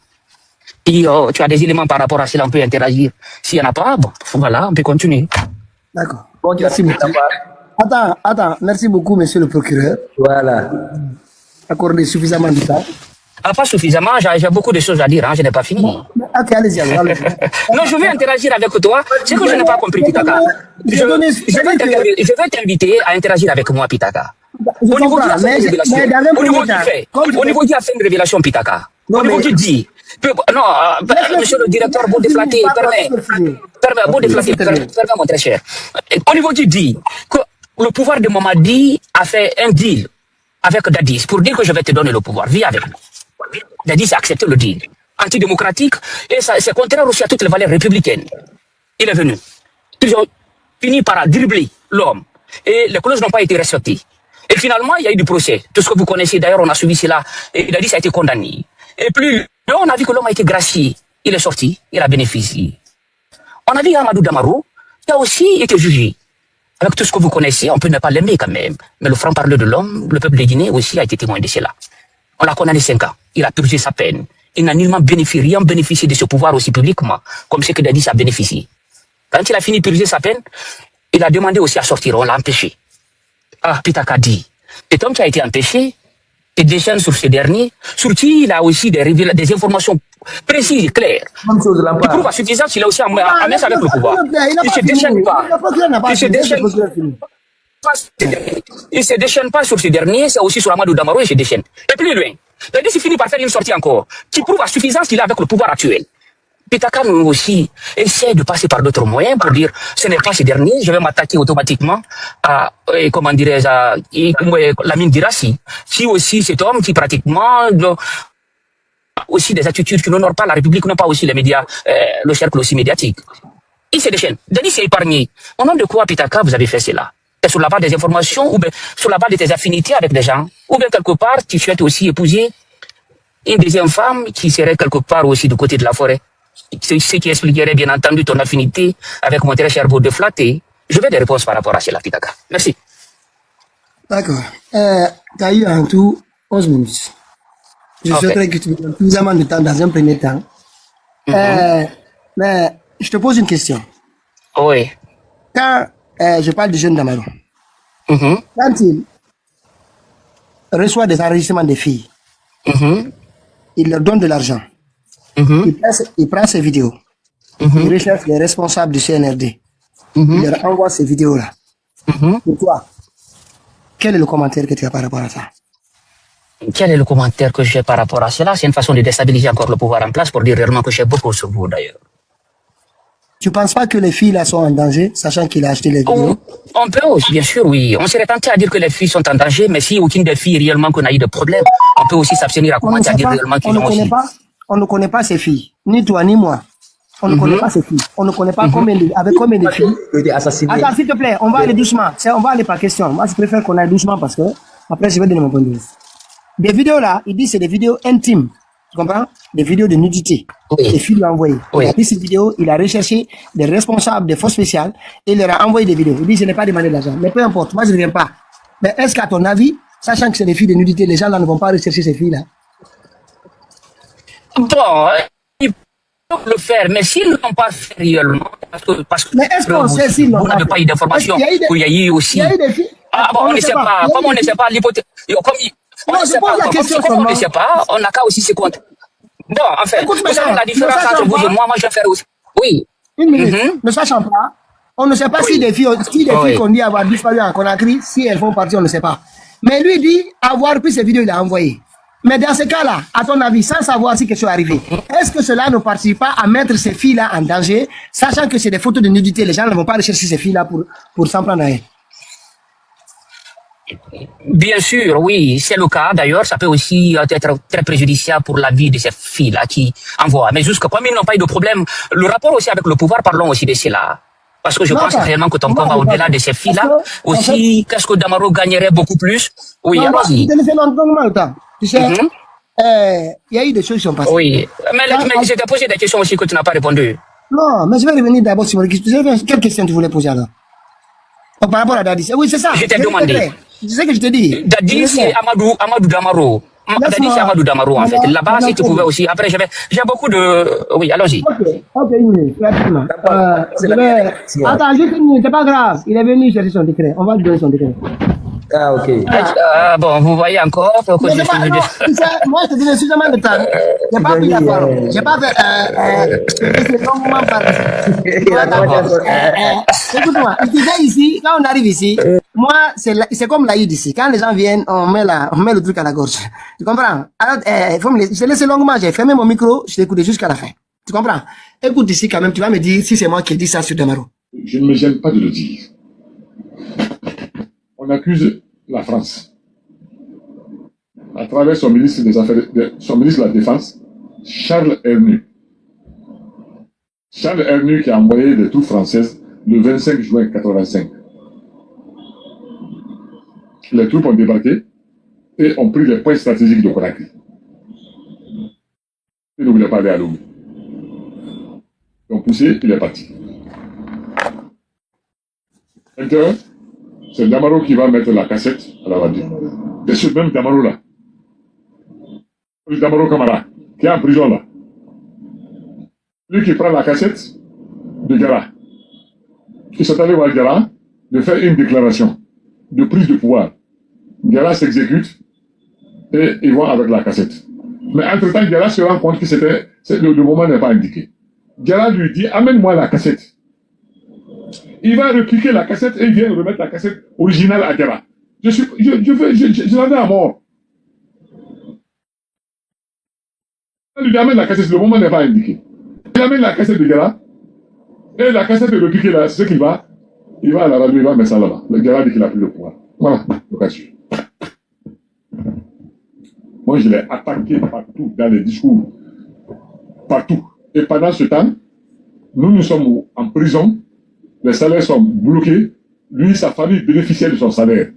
Et tu as des éléments par rapport à cela, on peut interagir. S'il n'y en a pas, bon, voilà, on peut continuer. D'accord. Bon, merci beaucoup. Attends, merci beaucoup, monsieur le procureur. Voilà. Accordé suffisamment de temps. Pas suffisamment, j'ai beaucoup de choses à dire, hein, je n'ai pas fini. Ok, allez-y, allez-y. Non, je vais interagir avec toi. C'est que je n'ai pas compris, Pitaka. Je vais t'inviter à interagir avec moi, Pitaka. Je Au niveau comprends, du affaire de révélation, mais dans un au niveau premier du temps, fait, comme au niveau du affaire de révélation, Pitaka, Non, au niveau mais- du dit, non, monsieur le directeur, beau déflaté, permet, beau déflaté, permet, mon très cher. Au niveau du dit, que le pouvoir de Mamadi a fait un deal avec Dadis pour dire que je vais te donner le pouvoir, vis avec moi. Dadis a accepté le deal. Antidémocratique, et c'est contraire aussi à toutes les valeurs républicaines. Il est venu. Ils ont fini par dribbler l'homme. Et les clauses n'ont pas été respectées. Et finalement, il y a eu du procès. Tout ce que vous connaissez, d'ailleurs, on a suivi cela. Et il a dit que ça a été condamné. Et puis, là, on a vu que l'homme a été gracié. Il est sorti, il a bénéficié. On a vu Amadou Damaro, qui a aussi été jugé. Avec tout ce que vous connaissez, on peut ne pas l'aimer quand même. Mais le franc-parler de l'homme, le peuple de Guinée aussi a été témoin de cela. On l'a condamné 5 ans. Il a purgé sa peine. Il n'a nullement bénéficié de ce pouvoir aussi publiquement, comme ce que Dadis a bénéficié. Quand il a fini de purger sa peine, il a demandé aussi à sortir. On l'a empêché. Ah, Pitaka dit, cet homme qui a été empêché, il déchaîne sur ce dernier, sur qui il a aussi des informations précises, claires. Même chose, Il Lampard. prouve à suffisance, il a aussi en main avec le pouvoir. Il se déchaîne pas. Il se déchaîne pas. Il se déchaîne pas sur ce dernier, c'est aussi sur Amadou Damaro, il se déchaîne. Et plus loin, il finit par faire une sortie encore, qui prouve à suffisance qu'il est avec le pouvoir actuel. Pitaka nous aussi essaie de passer par d'autres moyens pour dire ce n'est pas ce dernier, je vais m'attaquer automatiquement à, comment dirais-je, à Lamine Girassi, qui aussi cet homme qui pratiquement aussi des attitudes qui n'honorent pas la République, non pas aussi les médias, le cercle aussi médiatique. Il se déchaîne. Denis s'est épargné. Au nom de quoi, Pitaka, vous avez fait cela? C'est sur la base des informations ou bien sur la base de tes affinités avec des gens? Ou bien quelque part, tu souhaites aussi épouser une deuxième femme qui serait quelque part aussi du côté de la forêt? Ce qui expliquerait bien entendu ton affinité avec mon très cher beau de flatter. Je veux des réponses par rapport à cela, Pitaka. Merci. D'accord. Tu as eu en tout 11 minutes. Je Ok. souhaiterais que tu me donnes suffisamment de temps dans un premier temps. Mais je te pose une question. Oui. Quand je parle du jeune Damaro, Mhm. quand il reçoit des enregistrements des filles, Mhm. il leur donne de l'argent, Mhm. il prend ces vidéos, il recherche les responsables du CNRD, il leur envoie ces vidéos-là. Pour toi, quel est le commentaire que tu as par rapport à ça? Quel est le commentaire que j'ai par rapport à cela? C'est une façon de déstabiliser encore le pouvoir en place pour dire réellement que j'ai beaucoup sur vous d'ailleurs. Tu penses pas que les filles là sont en danger, sachant qu'il a acheté les vidéos? On peut aussi, bien sûr, oui. On serait tenté à dire que les filles sont en danger, mais si aucune des filles réellement qu'on a eu de problème, on peut aussi s'abstenir à On ne commenter à sait dire pas, réellement on qu'ils ne ont connaît aussi. pas, on ne connaît pas ces filles, ni toi ni moi. On ne connaît pas ces filles. On ne connaît pas avec combien de filles. Il a été assassiné. Attends, s'il te plaît, on va aller doucement. On va aller par question. Moi, je préfère qu'on aille doucement parce que après, je vais donner mon point de vue. Des vidéos là, il dit c'est des vidéos intimes. Tu comprends? Des vidéos de nudité. Oui. Les filles lui ont envoyé. Oui. Il a pris ces vidéos, il a recherché des responsables des forces spéciales et il leur a envoyé des vidéos. Il dit je n'ai pas demandé de l'argent. Mais peu importe, moi je ne viens pas. Mais est-ce qu'à ton avis, sachant que c'est des filles de nudité, les gens là ne vont pas rechercher ces filles là? Bon, ils peuvent le faire, mais s'ils ne l'ont pas fait réellement, parce que Mais est-ce qu'on sait s'ils l'ont vous pas n'avez fait? pas eu d'informations, Est-ce qu'il y a eu des- qu'il y a eu aussi. Il y a eu des filles. Ah bon, on ne sait pas. Comme on ne sait pas l'hypothèse. On Non, ne je sait pose pas. la question Comme on ne seulement. sait pas, on n'a qu'à aussi se compter. Non, en fait, Écoute, vous savez madame, la différence ne sachant entre vous pas- et moi, je vais faire aussi. Oui. Une minute. Ne sachant pas, on ne sait pas si des filles, Oui. qu'on dit avoir disparu en Conakry, si elles font partie, on ne sait pas. Mais lui dit avoir pris ces vidéos, il a envoyé. Mais dans ce cas-là, à ton avis, sans savoir si quelque chose est arrivé, est-ce que cela ne participe pas à mettre ces filles-là en danger, sachant que c'est des photos de nudité, les gens ne vont pas rechercher ces filles-là pour s'en prendre à elles? Bien sûr, oui, c'est le cas. D'ailleurs, ça peut aussi être très préjudiciable pour la vie de ces filles-là qui envoient. Mais jusqu'à comme ils n'ont pas eu de problème, le rapport aussi avec le pouvoir, parlons aussi de cela. Parce que je Non, pense pas. réellement que ton Non, corps va mais au-delà pas. de ces filles-là. Parce que, Aussi, qu'est-ce que Damaro gagnerait beaucoup plus? Oui, Non, allons-y. je te laisse longuement le temps. Tu sais, il y a eu des choses qui sont passées. Oui. Mais je t'ai posé des questions aussi que tu n'as pas répondu. Non, mais je vais revenir d'abord sur mon question. Quelle question tu voulais poser alors? Donc, par rapport à Dadis. Oui, c'est ça. Je t'ai demandé. Tu sais que je te dis. Dadis, c'est Amadou Damaro. Dadis, c'est Amadou Damaro, en fait. Là-bas, si tu pouvais aussi. Après, j'ai beaucoup de. Oui, allons-y. Ok, une minute, rapidement. Attends, juste une minute, c'est pas grave. Il est venu chercher son décret. On va lui donner son décret. Ah, ok. Bon, vous voyez encore que Mais je c'est pas, suis non, tu sais, moi, je te dis suffisamment de temps. J'ai pas pris la parole. J'ai pas fait, laissez longuement parler. Il a commencé à sortir. Écoute-moi, je disais ici, quand on arrive ici, moi, c'est comme l'Aïd ici. Quand les gens viennent, on met le truc à la gorge. Tu comprends? Alors, je t'ai laissé longuement, j'ai fermé mon micro, je t'ai écouté jusqu'à la fin. Tu comprends? Écoute ici quand même, tu vas me dire si c'est moi qui ai dit ça sur Damaro. Je ne me gêne pas de le dire. On accuse la France, à travers son ministre des Affaires, son ministre de la Défense, Charles Hernu. Charles Hernu qui a envoyé des troupes françaises le 25 juin 85. Les troupes ont débarqué et ont pris les points stratégiques de Conakry. Il ne voulait pas aller à Lomé. Ils ont poussé, il est parti. Maintenant, c'est Damaro qui va mettre la cassette à la radio. C'est ce même Damaro là. Le Damaro Camara, qui est en prison là. Lui qui prend la cassette de Gara. Il s'est allé voir Gara de faire une déclaration de prise de pouvoir. Gara s'exécute et ils vont avec la cassette. Mais entre-temps, Gara se rend compte que le moment n'est pas indiqué. Gara lui dit, amène-moi la cassette. Il va répliquer la cassette et il vient remettre la cassette originale à Gara. Je l'avais à mort. Il lui amène la cassette, le moment n'est pas indiqué. Il amène la cassette de Gara et la cassette est répliquée là, c'est ce qu'il va. Il va à la radio, il va mettre ça là-bas. Le Gara dit qu'il a pris le pouvoir. Voilà, l'occasion. Moi, je l'ai attaqué partout dans les discours. Partout. Et pendant ce temps, nous sommes en prison. Les salaires sont bloqués. Lui, sa famille bénéficiait de son salaire.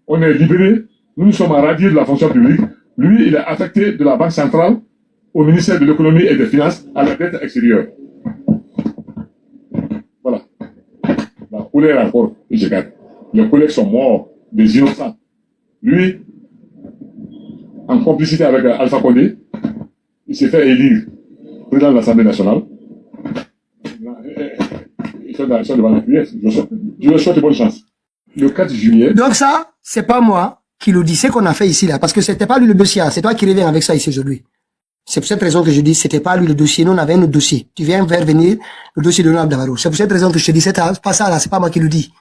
On est libérés. Nous sommes radiés de la fonction publique. Lui, il est affecté de la Banque centrale au ministère de l'économie et des finances à la dette extérieure. Voilà. La colère encore, je garde. Les collègues sont morts, des innocents. Lui, en complicité avec Alpha Condé, il s'est fait élire président de l'Assemblée nationale. Ils sont devant la prière. Je leur souhaite bonne chance. Le 4 juillet. Donc ça, c'est pas moi qui le dis, c'est qu'on a fait ici là, parce que c'était pas lui le dossier, c'est toi qui reviens avec ça ici aujourd'hui. C'est pour cette raison que je dis, c'était pas lui le dossier, nous on avait un autre dossier. Tu viens faire venir le dossier de l'honorable Damaro. C'est pour cette raison que je te dis, c'est pas ça là, c'est pas moi qui le dis.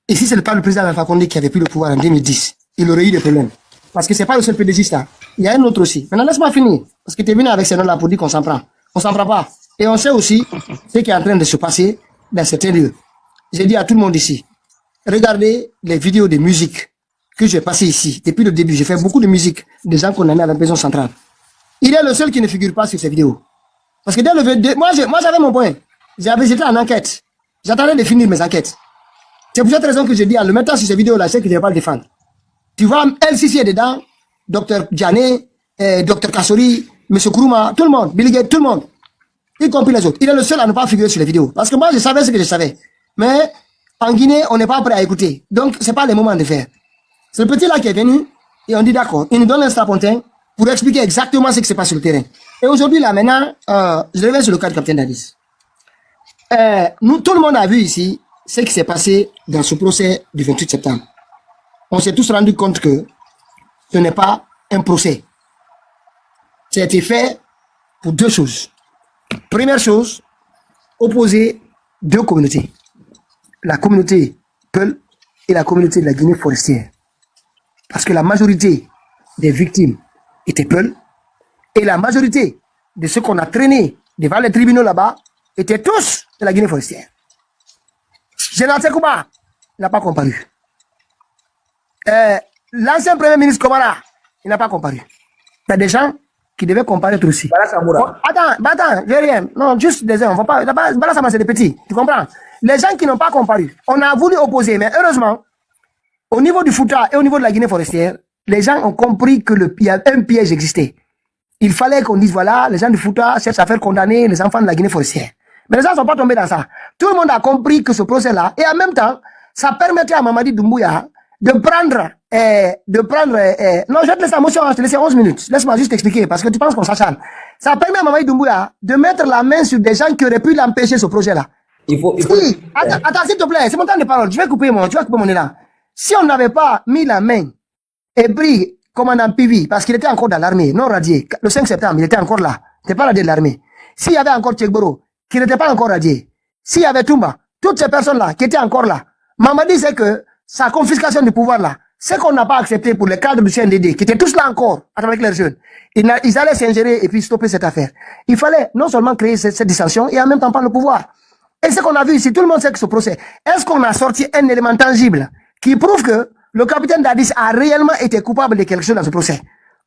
Et si c'est pas le président Alpha Condé qui avait pris le pouvoir en 2010, il aurait eu des problèmes. Parce que c'est pas le seul PDGiste là. Il y a un autre aussi. Maintenant, laisse-moi finir. Parce que tu es venu avec ces noms-là pour dire qu'on s'en prend. On s'en prend pas. Et on sait aussi ce qui est en train de se passer dans certains lieux. J'ai dit à tout le monde ici, regardez les vidéos de musique que j'ai passées ici. Depuis le début, j'ai fait beaucoup de musique des gens qu'on a mis à la prison centrale. Il est le seul qui ne figure pas sur ces vidéos. Parce que dès le moi j'avais mon point. J'étais en enquête. J'attendais de finir mes enquêtes. C'est pour cette raison que je dis, en le mettant sur ces vidéos-là, c'est que je ne vais pas le défendre. Tu vois, LCC est dedans, Dr Djané, Dr Kassori, M. Kourouma, tout le monde, Bill Gates, tout le monde, y compris les autres. Il est le seul à ne pas figurer sur les vidéos. Parce que moi, je savais ce que je savais. Mais en Guinée, on n'est pas prêt à écouter. Donc, ce n'est pas le moment de faire. C'est le petit là qui est venu, et on dit d'accord, il nous donne un strapontin pour expliquer exactement ce qui se passe sur le terrain. Et aujourd'hui, là, maintenant, je reviens sur le cas du capitaine Dadis. Nous, tout le monde a vu ici ce qui s'est passé dans ce procès du 28 septembre. On s'est tous rendu compte que ce n'est pas un procès. Ça a été fait pour deux choses. Première chose, opposer deux communautés. La communauté Peul et la communauté de la Guinée forestière. Parce que la majorité des victimes étaient Peul et la majorité de ceux qu'on a traînés devant les tribunaux là-bas étaient tous de la Guinée forestière. Général Sekouba n'a pas comparu. L'ancien premier ministre Komara, il n'a pas comparu. Il y a des gens qui devaient comparaître aussi. Attends, j'ai rien. Non, juste des gens. On va pas. Bala Sama, c'est des petits. Tu comprends? Les gens qui n'ont pas comparu, on a voulu opposer, mais heureusement, au niveau du Fouta et au niveau de la Guinée forestière, les gens ont compris que un piège existait. Il fallait qu'on dise voilà, les gens du Fouta cherchent à faire condamner les enfants de la Guinée forestière. Mais les gens ne sont pas tombés dans ça. Tout le monde a compris que ce procès-là, et en même temps, ça permettait à Mamadi Doumbouya de prendre, non, je vais te laisser la motion, je te laisse 11 minutes. Laisse-moi juste expliquer, parce que tu penses qu'on s'acharne. Ça permet à Mamadi Doumbouya de mettre la main sur des gens qui auraient pu l'empêcher ce projet-là. Il faut... Attends, s'il te plaît, c'est mon temps de parole. Tu vas couper mon élan. Si on n'avait pas mis la main et pris commandant Pivi, parce qu'il était encore dans l'armée, non radié, le 5 septembre, il était encore là, il n'était pas radié de l'armée. S'il y avait encore Tchegboro, qui n'était pas encore radié, s'il y avait Toumba, toutes ces personnes-là qui étaient encore là, Mamadi sait que sa confiscation du pouvoir là, c'est qu'on n'a pas accepté pour les cadres du CNDD, qui étaient tous là encore, avec leurs jeunes. Ils allaient s'ingérer et puis stopper cette affaire. Il fallait non seulement créer cette dissension et en même temps prendre le pouvoir. Et ce qu'on a vu ici, tout le monde sait que ce procès, est-ce qu'on a sorti un élément tangible qui prouve que le capitaine Dadis a réellement été coupable de quelque chose dans ce procès?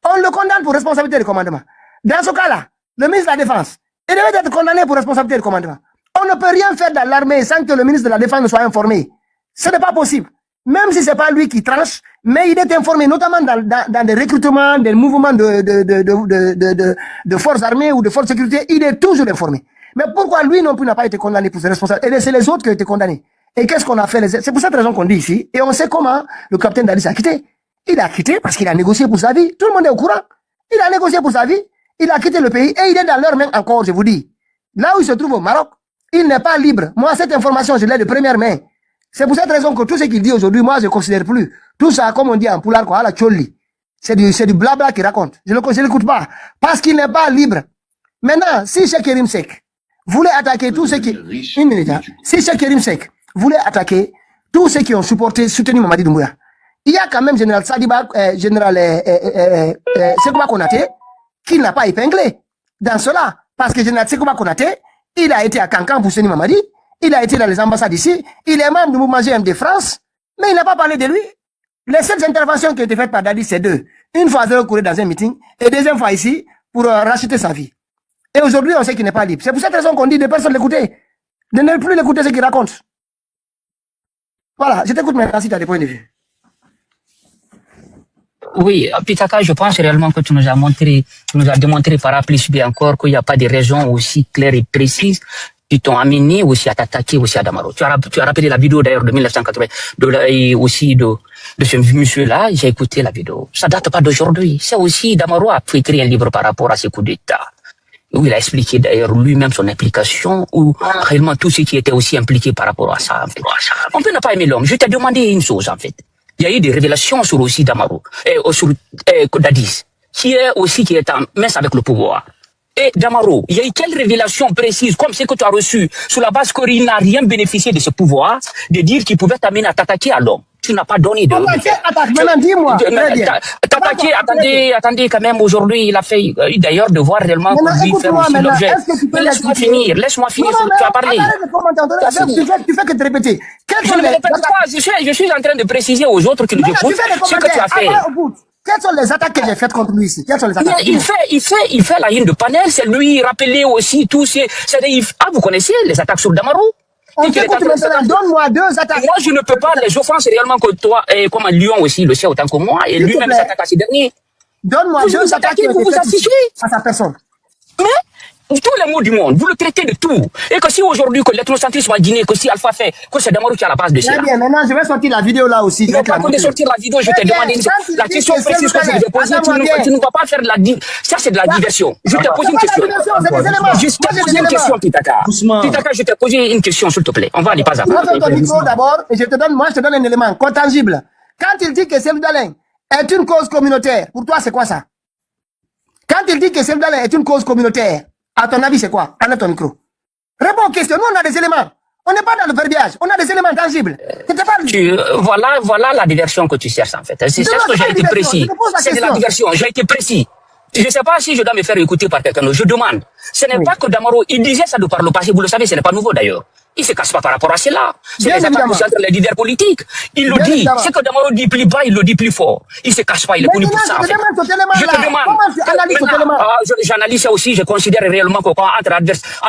On le condamne pour responsabilité de commandement. Dans ce cas-là, le ministre de la Défense, il devait être condamné pour responsabilité de commandement. On ne peut rien faire dans l'armée sans que le ministre de la Défense ne soit informé. Ce n'est pas possible. Même si c'est pas lui qui tranche, mais il est informé, notamment dans des recrutements, des mouvements de forces armées ou de forces de sécurité, il est toujours informé. Mais pourquoi lui non plus n'a pas été condamné pour ses responsabilités? Et c'est les autres qui ont été condamnés. Et qu'est-ce qu'on a fait? C'est pour cette raison qu'on dit ici. Et on sait comment le capitaine Dadis a quitté. Il a quitté parce qu'il a négocié pour sa vie. Tout le monde est au courant. Il a négocié pour sa vie. Il a quitté le pays et il est dans leur main encore, je vous dis. Là où il se trouve au Maroc, il n'est pas libre. Moi, cette information, je l'ai de première main. C'est pour cette raison que tout ce qu'il dit aujourd'hui, moi, je ne considère plus. Tout ça, comme on dit en poulard, quoi, la tcholli. C'est du blabla qu'il raconte. Je ne l'écoute pas. Parce qu'il n'est pas libre. Maintenant, si Cheikh Yérim Seck voulait attaquer tous ceux qui... Une minute, hein. Si Cheikh Yérim Seck voulait attaquer tous ceux qui ont soutenu Mamadi Doumbouya, il y a quand même Général Sadiba, Général Sekouba Konaté, qui n'a pas épinglé dans cela. Parce que Général Sekouba Konaté, il a été à Cancan pour soutenir Mamadi. Il a été dans les ambassades ici. Il est membre du mouvement GMD France. Mais il n'a pas parlé de lui. Les seules interventions qui ont été faites par Dadis, c'est deux. Une fois, il courir dans un meeting. Et deuxième fois ici, pour racheter sa vie. Et aujourd'hui, on sait qu'il n'est pas libre. C'est pour cette raison qu'on dit de personne l'écouter. De ne plus l'écouter ce qu'il raconte. Voilà. Je t'écoute maintenant si tu as des points de vue. Oui, Pitaka, je pense réellement que tu nous as démontré par A plus B encore qu'il n'y a pas de raisons aussi claires et précises qui t'ont amené aussi à t'attaquer aussi à Damaro. Tu as rappelé la vidéo d'ailleurs de 1980, et aussi de ce monsieur-là, j'ai écouté la vidéo. Ça date pas d'aujourd'hui. C'est aussi Damaro a écrit un livre par rapport à ce coup d'État. Où il a expliqué d'ailleurs lui-même son implication, ou réellement tout ce qui était aussi impliqué par rapport à ça. En fait. On peut ne pas aimer l'homme. Je t'ai demandé une chose en fait. Il y a eu des révélations sur aussi Damaro, sur Dadis, qui est en mince avec le pouvoir. Et Damaro, il y a eu quelle révélation précise, comme ce que tu as reçu, sur la base qu'il n'a rien bénéficié de ce pouvoir, de dire qu'il pouvait t'amener à t'attaquer à l'homme. Tu n'as pas donné de... Maintenant, dis-moi. T'attaquer, attendez, quand même, aujourd'hui, il a fait, d'ailleurs, de voir réellement qu'on lui fait aussi l'objet. Laisse-moi finir, tu as parlé. Tu fais que te répéter. Je ne me répète pas, je suis en train de préciser aux autres qui nous écoutent ce que tu as fait. Quelles sont les attaques que j'ai faites contre lui ici? Quelles sont les attaques? Il fait la ligne de panel, c'est lui rappeler aussi tous ces... vous connaissez les attaques sur Damaro? On t'écoute maintenant, donne-moi deux attaques. Moi, je ne peux pas les offenses réellement que toi, et comme Lyon aussi le sait autant que moi, et lui-même s'attaque à ces derniers. Donne-moi deux attaques qui vous affichez à sa personne. Mais tous les mots du monde, vous le traitez de tout. Et que si aujourd'hui, que l'ethnocentrisme a Guinée, que si Alpha fait, que c'est Damaro qui est à la base de ça. Très bien, maintenant je vais sortir la vidéo là aussi. Non, pas de sortir la vidéo, je t'ai demandé la question précise que je vais poser. Tu ne vas pas faire de la ça c'est de la diversion. Je t'ai posé une question. Je t'ai posé une question, Pitaka. Pitaka, je t'ai posé une question, s'il te plaît. On va aller pas à pas. Prends ton micro d'abord et je te donne un élément tangible. Quand il dit que Cellou Dalein est une cause communautaire, pour toi c'est quoi ça? Quand il dit que Cellou Dalein est une cause communautaire, à ton avis, c'est quoi? Prends ton micro. Réponds aux questions. Nous, on a des éléments. On n'est pas dans le verbiage. On a des éléments tangibles. Voilà la diversion que tu cherches, en fait. C'est ça que j'ai été précis. C'est de la diversion. J'ai été précis. Je ne sais pas si je dois me faire écouter par quelqu'un d'autre. Je demande. Ce n'est pas que Damaro, il disait ça de par le passé. Vous le savez, ce n'est pas nouveau d'ailleurs. Il se casse pas par rapport à cela. C'est les attaques entre les leaders politiques. Il le dit. Ce que Damaro dit plus bas, il le dit plus fort. Il se cache pas, il est connu pour ça. En fait. Je te demande. J'analyse ça aussi, je considère réellement qu'entre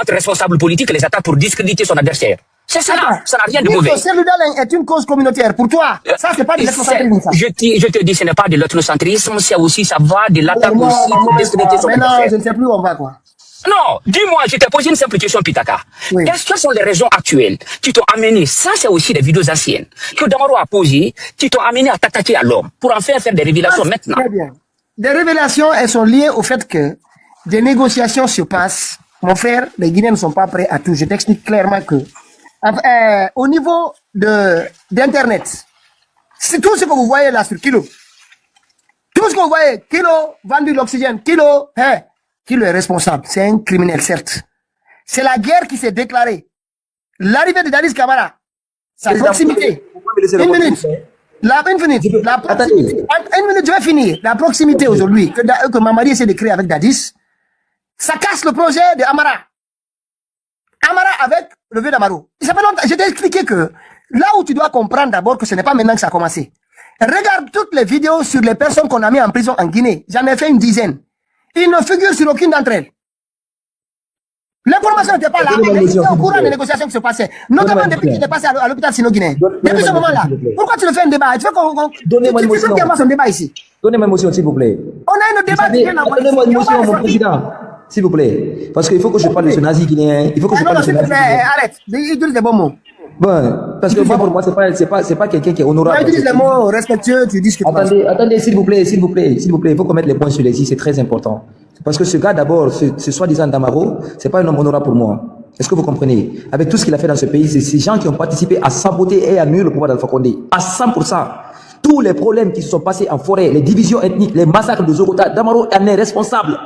responsables politiques, les attaques pour discréditer son adversaire. C'est ça, ça n'a rien de mauvais. Cellou Dalein est une cause communautaire. Pour toi, ça, c'est pas de l'ethnocentrisme, ça. Je te dis, ce n'est pas de l'ethnocentrisme, c'est aussi, ça va de l'attaque aussi pour discréditer son adversaire. Mais non, je ne sais plus où on va, quoi. Non, dis-moi, je t'ai posé une simple question, Pitaka. Oui. Quelles sont les raisons actuelles qui t'ont amené, ça c'est aussi des vidéos anciennes, que Damaro a posées, qui t'ont amené à t'attaquer à l'homme, pour en faire des révélations maintenant. Très bien. Des révélations, elles sont liées au fait que des négociations se passent. Mon frère, les Guinéens ne sont pas prêts à tout. Je t'explique clairement que, au niveau d'Internet, C'est tout ce que vous voyez là sur Kilo. Tout ce que vous voyez, Kilo, vendu l'oxygène, Kilo, hein, Kilo est responsable. C'est un criminel, certes. C'est la guerre qui s'est déclarée. L'arrivée de Dadis Camara, sa proximité. Une minute. Une minute. La proximité. Une minute, je vais finir. La proximité aujourd'hui que Mamadi essaie de créer avec Dadis, ça casse le projet de Amara. Amara avec le vieux d'Amaro. Je t'ai expliqué que là où tu dois comprendre d'abord que ce n'est pas maintenant que ça a commencé. Regarde toutes les vidéos sur les personnes qu'on a mis en prison en Guinée. J'en ai fait une dizaine. Ils ne figurent sur aucune d'entre elles. L'information n'était pas là. Ils étaient au courant des négociations qui se passaient. Notamment depuis qu'il était passé à l'hôpital sino-guinéen. Depuis ce moment-là. Pourquoi tu le fais un débat? Tu veux qu'on... Donnez-moi une motion. Tu veux qu'il y ait un débat ici? Donnez-moi une motion, s'il vous plaît. On a un débat qui vient d'envoyer. Donnez-moi une motion, mon président. S'il vous plaît. Parce qu'il faut que je parle de ce nazi guinéen. Il faut que je parle de ce nazi guinéen. Arrête. Utilise des bons mots. Bon, parce que moi, pour moi, c'est pas quelqu'un qui est honorable. Tu utilises les mots respectueux, tu dis ce que tu penses. Attendez, s'il vous plaît, il faut qu'on mette les points sur les i, c'est très important. Parce que ce gars, d'abord, ce soi-disant Damaro, c'est pas un homme honorable pour moi. Est-ce que vous comprenez? Avec tout ce qu'il a fait dans ce pays, c'est ces gens qui ont participé à saboter et à nuire le pouvoir d'Alpha Condé. À 100%. Tous les problèmes qui se sont passés en forêt, les divisions ethniques, les massacres de Zogota, Damaro en est responsable.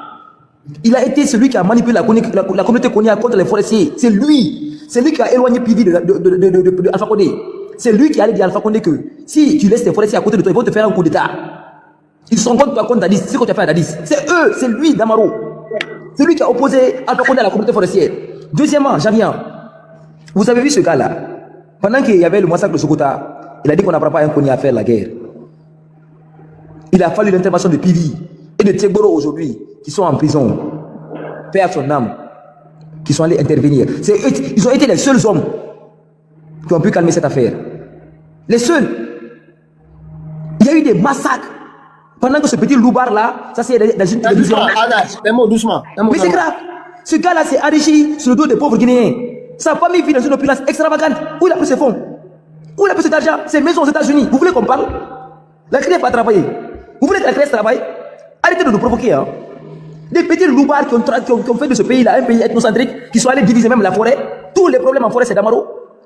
Il a été celui qui a manipulé la communauté Konya contre les forestiers. C'est lui. C'est lui qui a éloigné Pivi de Alpha Condé. C'est lui qui allait dire à Alpha Condé que si tu laisses les forestiers à côté de toi, ils vont te faire un coup d'état. Ils sont contre toi, contre Dadis. C'est ce que tu as fait à Dadis. C'est eux, c'est lui, Damaro. C'est lui qui a opposé Alpha Condé à la communauté forestière. Deuxièmement, j'en viens. Vous avez vu ce gars-là? Pendant qu'il y avait le massacre de Sokota, il a dit qu'on n'apprend pas un Konya à faire la guerre. Il a fallu l'intervention de Pivi et de Tchegboro aujourd'hui, qui sont en prison, perdent son âme, qui sont allés intervenir. Ils ont été les seuls hommes qui ont pu calmer cette affaire. Les seuls. Il y a eu des massacres. Pendant que ce petit loubar là, ça c'est dans une télévision. Doucement. Mais c'est grave. Ce gars là s'est enrichi sur le dos des pauvres Guinéens. Sa famille vit dans une opulence extravagante. Où il a pris ses fonds? Où il a pris cet argent? Ses maisons aux États-Unis. Vous voulez qu'on parle? La CREF a travaillé. Vous voulez que la CREF travaille? Arrêtez de nous provoquer, hein. Des petits loupards qui ont fait de ce pays-là un pays ethnocentrique, qui sont allés diviser même la forêt. Tous les problèmes en forêt, c'est Damaro.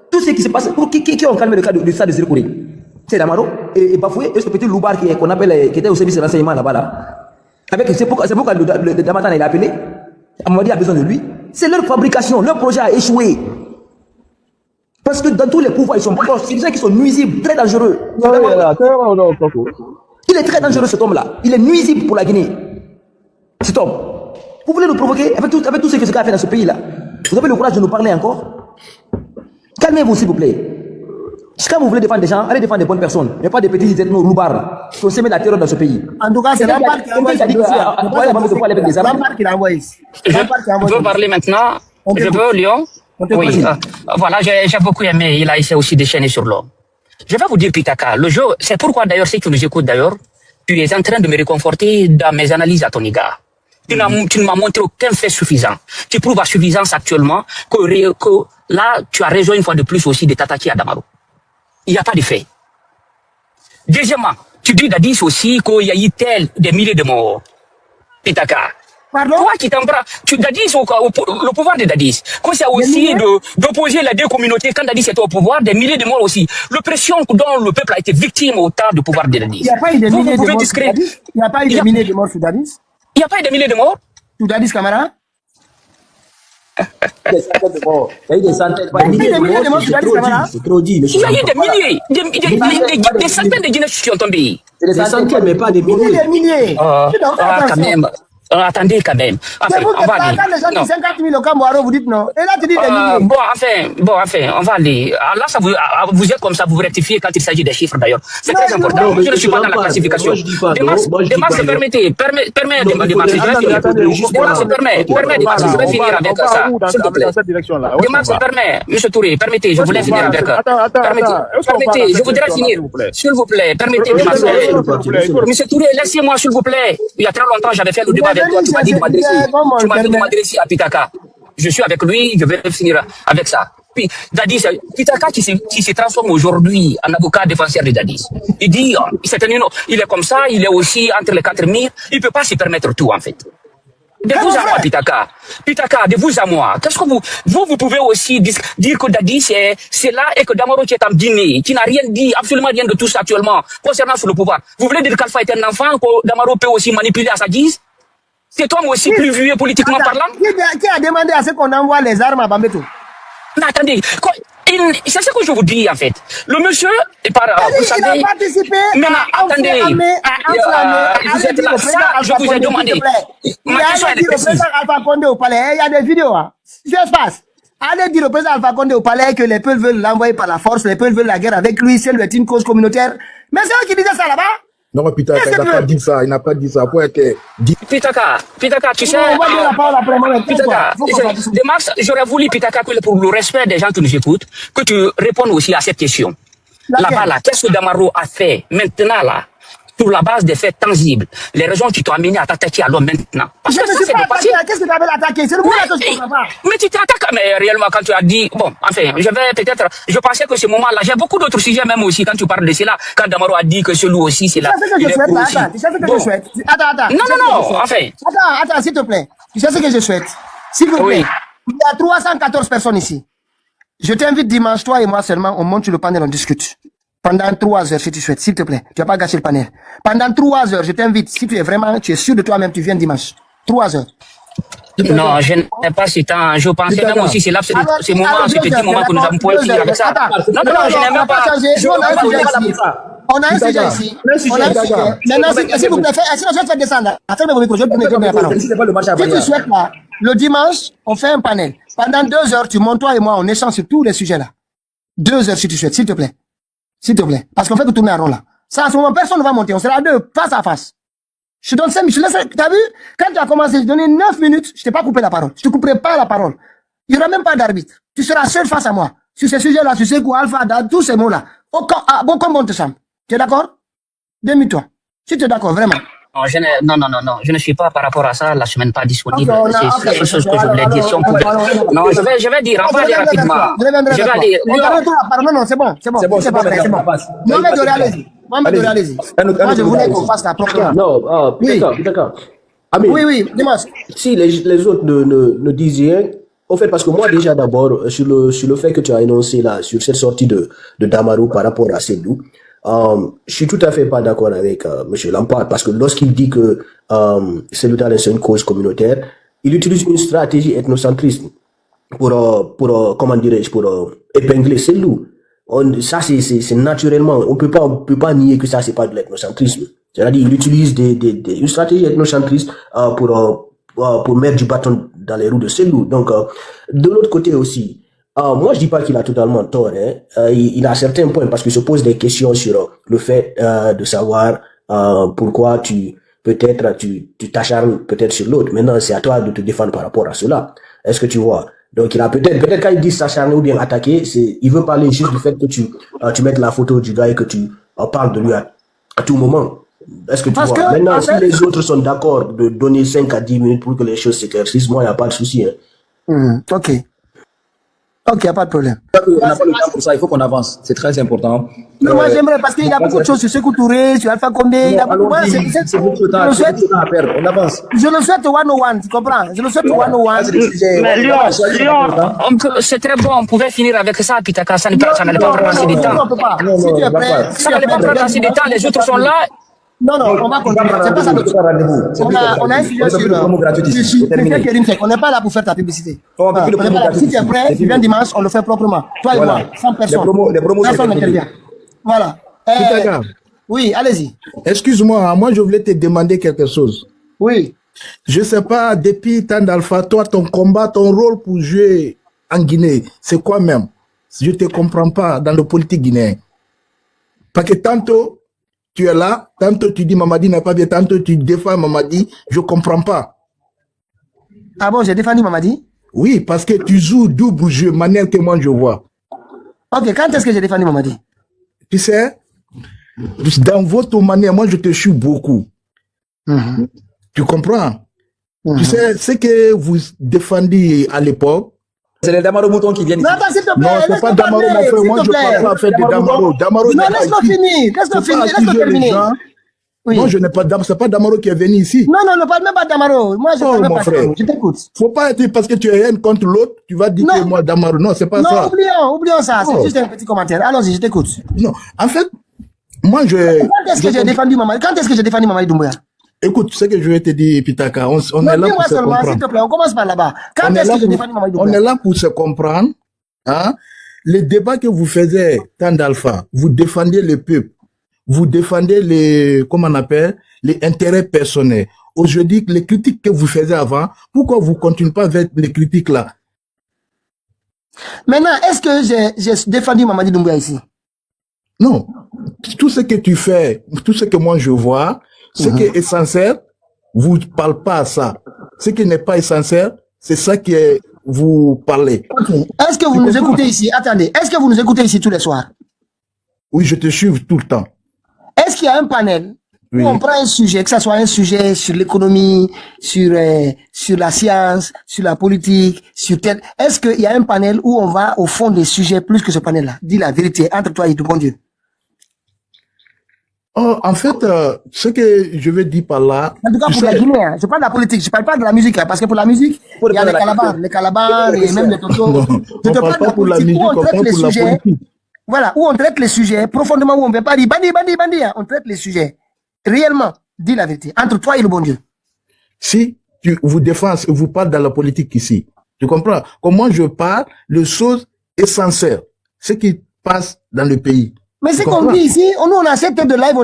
Tout ce qui se passe, qui ont calmé le cas de ça de Zirkouri? C'est Damaro et Bafoué, et ce petit loupard qu'on appelle, qui était au service de renseignement là-bas, là. C'est pourquoi le Damatan il a appelé. Amadi a besoin de lui. C'est leur fabrication, leur projet a échoué. Parce que dans tous les pouvoirs, ils sont proches. C'est des gens qui sont nuisibles, très dangereux. Il est très dangereux, cet homme-là. Il est nuisible pour la Guinée. Cet homme. Vous voulez nous provoquer avec tout ce que ce gars a fait dans ce pays-là? Vous avez le courage de nous parler encore? Calmez-vous, s'il vous plaît. Quand vous voulez défendre des gens, allez défendre des bonnes personnes, mais pas des petits loupards qui ont semé la terreur dans ce pays. En tout cas, c'est Rampart qui a envoyé ici. Rampart qui l'a envoyé ici. Je veux parler maintenant. Je veux, Lyon. Oui, voilà, j'ai beaucoup aimé. Il a essayé aussi de déchaîner sur l'homme. Je vais vous dire, Pitaka, le jeu, c'est pourquoi d'ailleurs, ceux qui nous écoutent d'ailleurs, tu es en train de me réconforter dans mes analyses à ton égard. Tu ne m'as montré aucun fait suffisant. Tu prouves à suffisance actuellement que là, tu as raison une fois de plus aussi de t'attaquer à Damaro. Il n'y a pas de fait. Deuxièmement, tu dis Dadis aussi qu'il y a eu des milliers de morts. Pitaka. Pardon? Toi qui t'en prends, Dadis, le pouvoir de Dadis, quand c'est aussi d'opposer les deux communautés, quand Dadis était au pouvoir, des milliers de morts aussi. L'oppression dont le peuple a été victime au temps du pouvoir de Dadis. Il n'y a pas eu de milliers de morts sur Dadis? Il n'y a pas eu de milliers de morts sur Dadis? Il n'y a pas eu de milliers de morts? Sur Dadis Camara? Des centaines de morts. Il y a eu des centaines. Il y a eu des milliers de morts sur Dadis Camara? C'est trop dit. Il y a eu des milliers, des centaines de Guinéens qui ont tombé. C'est des centaines, mais pas des milliers. Des milliers. Quand même. Attendez quand même. Enfin, on va aller. Quand les gens disent 50 000 au Camboiro, vous dites non. Et là, tu dis des milliers. Bon, enfin, on va aller. Là, ça vous êtes comme ça, vous rectifiez quand il s'agit des chiffres d'ailleurs. C'est très important. Je ne suis pas dans la classification. Démarche, permettez. Permet Démarche. Permet Démarche. Je vais finir avec ça. S'il te plaît. Démarche, permet. Monsieur Touré, permettez. Je voulais finir avec. Permettez. Je voudrais finir. S'il vous plaît. Permettez Démarche. Monsieur Touré, laissez-moi s'il vous plaît. Il y a très longtemps, j'avais fait le débat avec toi. Tu m'as dit de m'adresser à Pitaka. Je suis avec lui, je vais finir avec ça. Puis, Dadis, Pitaka qui se transforme aujourd'hui en avocat défenseur de Dadis. Il dit, il est comme ça, il est aussi entre les quatre murs, il ne peut pas se permettre tout, en fait. De Hey, vous mon à moi, frère. Pitaka. Pitaka, de vous à moi. Qu'est-ce que vous pouvez aussi dire que Dadi, c'est là et que Damaro qui est en Guinée, qui n'a rien dit, absolument rien de tout ça actuellement, concernant sur le pouvoir. Vous voulez dire qu'Alpha est un enfant, que Damaro peut aussi manipuler à sa guise? C'est toi aussi plus vieux politiquement Attends, parlant? qui a demandé à ce qu'on envoie les armes à Bambeto? Mais attendez, c'est ce que je vous dis en fait. Le monsieur, vous Il savez, a participé mais à attendez, enflammer, vous êtes là, ça, je vous ai demandé. Il Ma a question allé elle est dire au précise. président Alpha Condé au palais, il y a des vidéos, hein. Je passe. Allez dire au président Alpha Condé au palais que les peuples veulent l'envoyer par la force, les peuples veulent la guerre avec lui, c'est une cause communautaire. Mais c'est eux qui disaient ça là-bas. Non, putain, Qu'est-ce il que n'a tu pas veux? dit ça. Il n'a pas dit ça. Faut être dit. Pitaka, tu sais, On va donner la parole après moi. Pitaka, Max, j'aurais voulu, Pitaka, que pour le respect des gens qui nous écoutent, que tu répondes aussi à cette question. Là-bas, là, qu'est-ce que Damaro a fait maintenant, là, sur la base des faits tangibles, les raisons qui t'ont amené à t'attaquer à l'homme maintenant? Parce Je que ne ça, suis c'est pas dépassé. attaqué. Qu'est-ce que tu avais attaqué? C'est le moment que je ne comprends pas. Mais tu t'es attaqué, mais réellement, quand tu as dit, bon, enfin, je pensais que ce moment-là, j'ai beaucoup d'autres sujets même aussi, quand tu parles de cela, quand Damaro a dit que celui aussi, c'est là. Tu sais ce que je souhaite là? Attends, tu sais ce que je souhaite? Attends. Non, enfin. Attends, s'il te plaît. Tu sais ce que je souhaite? S'il vous plaît. Oui. Il y a 314 personnes ici. Je t'invite dimanche, toi et moi seulement, on monte sur le panel, on discute. Pendant 3 heures, si tu souhaites, s'il te plaît. Tu vas pas gâcher le panel. Pendant 3 heures, je t'invite, si tu es sûr de toi-même, tu viens dimanche. 3 heures. Non, je n'ai pas ce temps. Je pensais même aussi, c'est là, ce moment, ce petit moment que nous avons pu finir avec ça. Non, je n'ai même pas. On a un sujet ici. Maintenant, s'il vous plaît, sinon je vais te faire descendre. Fermez vos micros, je vais te donner la parole. Si c'est pas le match à Si tu venir. souhaites là, le dimanche, on fait un panel. Pendant 2 heures, tu montes toi et moi, on échange sur tous les sujets là. 2 heures si tu souhaites, s'il te plaît. S'il te plaît. Parce qu'on fait que tourner un rond là. Ça, à ce moment, personne ne va monter. On sera deux, face à face. Je te donne 5 minutes. T'as vu? Quand tu as commencé, je donnais 9 minutes, je t'ai pas coupé la parole. Je te couperai pas la parole. Il n'y aura même pas d'arbitre. Tu seras seul face à moi. Sur ces sujets-là, tu sais quoi, alpha, tous ces mots-là. Bon, comme on te semble. Tu es d'accord? Demi-toi. Si tu es d'accord, vraiment. Non, je ne suis pas par rapport à ça, la semaine pas disponible. Ok, C'est la seule chose que je voulais dire. Si on pouvait... Non, je vais dire, on va aller rapidement. Je vais aller. Non, c'est bon. C'est pas vrai, c'est bon. Mohamed Doré, allez-y. Moi, je voulais qu'on fasse la propre. Non, Oui. d'accord. Amine, Oui, dis-moi. si les autres ne disent rien, en fait, parce que moi déjà d'abord, sur le fait que tu as énoncé là, sur cette sortie de Damaro par rapport à Sédou, je suis tout à fait pas d'accord avec Monsieur Lampard, parce que lorsqu'il dit que Sédou c'est une cause communautaire, il utilise une stratégie ethnocentriste pour comment dirais-je, pour épingler Sédou. Ça c'est naturellement, on peut pas nier que ça c'est pas de l'ethnocentrisme. C'est-à-dire il utilise une stratégie ethnocentriste pour mettre du bâton dans les roues de Sédou. Donc de l'autre côté aussi, moi je dis pas qu'il a totalement tort, hein. Il a certains points parce qu'il se pose des questions sur le fait de savoir pourquoi tu t'acharnes peut-être sur l'autre. Maintenant c'est à toi de te défendre par rapport à cela. Est-ce que tu vois? Donc il a peut-être quand il dit s'acharner ou bien attaquer, il veut parler juste du fait que tu mettes la photo du gars et que tu parles de lui à tout moment. Est-ce que tu Parce vois? que, Maintenant, en si fait- les autres sont d'accord de donner 5 à 10 minutes pour que les choses s'éclaircissent, moi, il n'y a pas de souci, hein. Ok, y a pas de problème. On n'a pas le temps pour ça, il faut qu'on avance. C'est très important. Mais moi, j'aimerais, parce qu'il a beaucoup de choses sur Sékou Touré, sur Alpha Condé, il a beaucoup de Allons-y, c'est beaucoup de temps, c'est beaucoup de temps à perdre. On avance. Je le souhaite 101, tu comprends? Je le souhaite 101. C'est des sujets- Mais Léon, c'est très bon, on pouvait finir avec ça, Pitaka, ça n'allait pas prendre assez de temps. On peut pas. Non, Si non, tu es on va prêt, pas. si Ça tu es n'allait pas prêt, prendre assez de temps, les autres sont là. Non, on va continuer. C'est pas ça le truc. On a un sujet sur promo gratuit ici. sur- C'est terminé. sur Kérim Seck. On n'est pas là pour faire ta publicité. On peut plus de On est promo pas là. gratuit Si tu es ici. prêt, C'est tu fini. viens dimanche, on le fait proprement. Toi et Voilà. moi, sans personne. Les promos, c'est Personne terminé. n'intervient. Voilà. Pitaka, Oui, allez-y. excuse-moi, moi je voulais te demander quelque chose. Oui. Je sais pas, depuis temps d'Alpha, toi, ton combat, ton rôle pour jouer en Guinée, c'est quoi même? Je te comprends pas dans le politique guinéen. Parce que tantôt, tu es là, tantôt tu dis Mamadi n'est pas bien, tantôt tu défends Mamadi, je comprends pas. Ah bon, j'ai défendu Mamadi? Oui, parce que tu joues double jeu, manière que moi je vois. Ok, quand est-ce que j'ai défendu Mamadi? Tu sais, dans votre manière, moi je te suis beaucoup. Tu comprends? Tu sais, ce que vous défendiez à l'époque, C'est les Damaro Mouton qui viennent Non, ici. attends, s'il te plaît. non, c'est laisse-moi pas Damaro, parler, mon frère. s'il Moi, te je plaît. parle pas faire de Damaro. Damaro, Non, n'est pas laisse-moi ici. finir. Laisse-moi C'est finir. pas Laisse-moi accuser les terminer. gens. Oui. Moi, je n'ai pas d'Amaro. C'est pas d'Amaro qui est venu ici. Non, non, ne parle même pas d'Amaro. Moi, je Oh, parle même mon pas frère. d'Amaro. Je t'écoute. Faut pas être parce que tu es un contre l'autre, tu vas dire Non. que moi d'Amaro. Non, c'est pas Non, ça. oublions ça. C'est Oh. juste un petit commentaire. Allons-y, je t'écoute. Non, en fait, moi, Quand est-ce que j'ai défendu Mamadi? Quand est-ce que j'ai défendu Mamadi Doumbouya? Écoute, ce que je vais te dire, Pitaka, on Non, est là dis-moi pour se seulement, s'il comprendre. te plaît, on commence par là-bas. Quand On est est-ce là que j'ai pour- défendu Mamadi On est Doumbouya? là pour se comprendre. Hein? Les débats que vous faisiez, tant d'Alpha, vous défendiez le peuple, vous défendez les, comment on appelle, les intérêts personnels. Aujourd'hui, les critiques que vous faisiez avant, pourquoi vous continuez pas avec les critiques là? Maintenant, est-ce que j'ai défendu Mamadi Doumbouya ici? Non. Tout ce que tu fais, tout ce que moi je vois, ce qui est essentiel, vous ne parlez pas à ça. Ce qui n'est pas essentiel, c'est ça qui est, vous parlez. Ok. Est-ce que vous nous écoutez ici? Attendez. Est-ce que vous nous écoutez ici tous les soirs? Oui, je te suis tout le temps. Est-ce qu'il y a un panel Oui. où on prend un sujet, que ce soit un sujet sur l'économie, sur la science, sur la politique, sur tel... Est-ce qu'il y a un panel où on va au fond des sujets plus que ce panel-là? Dis la vérité entre toi et tout bon Dieu. Oh, en fait, ce que je veux dire par là, En tout cas, tu pour la sais, Guinée, hein. Je parle de la politique, je parle pas de la musique, hein, parce que pour la musique, il y a les calabars et même les totos. non, Je on te parle parle de pas la pour la politique musique, où on on traite parle les pour la sujets. politique. Voilà, où on traite les sujets profondément, où on ne veut pas dire bandi, bandi, bandi, hein. On traite les sujets réellement. Dis la vérité, entre toi et le bon Dieu. Si vous défendez, vous parlez dans la politique ici, tu comprends? Comment je parle, les choses essentielles, ce qui passe dans le pays. Mais Tu c'est qu'on comprends? dit ici, nous on a 7 heures de live,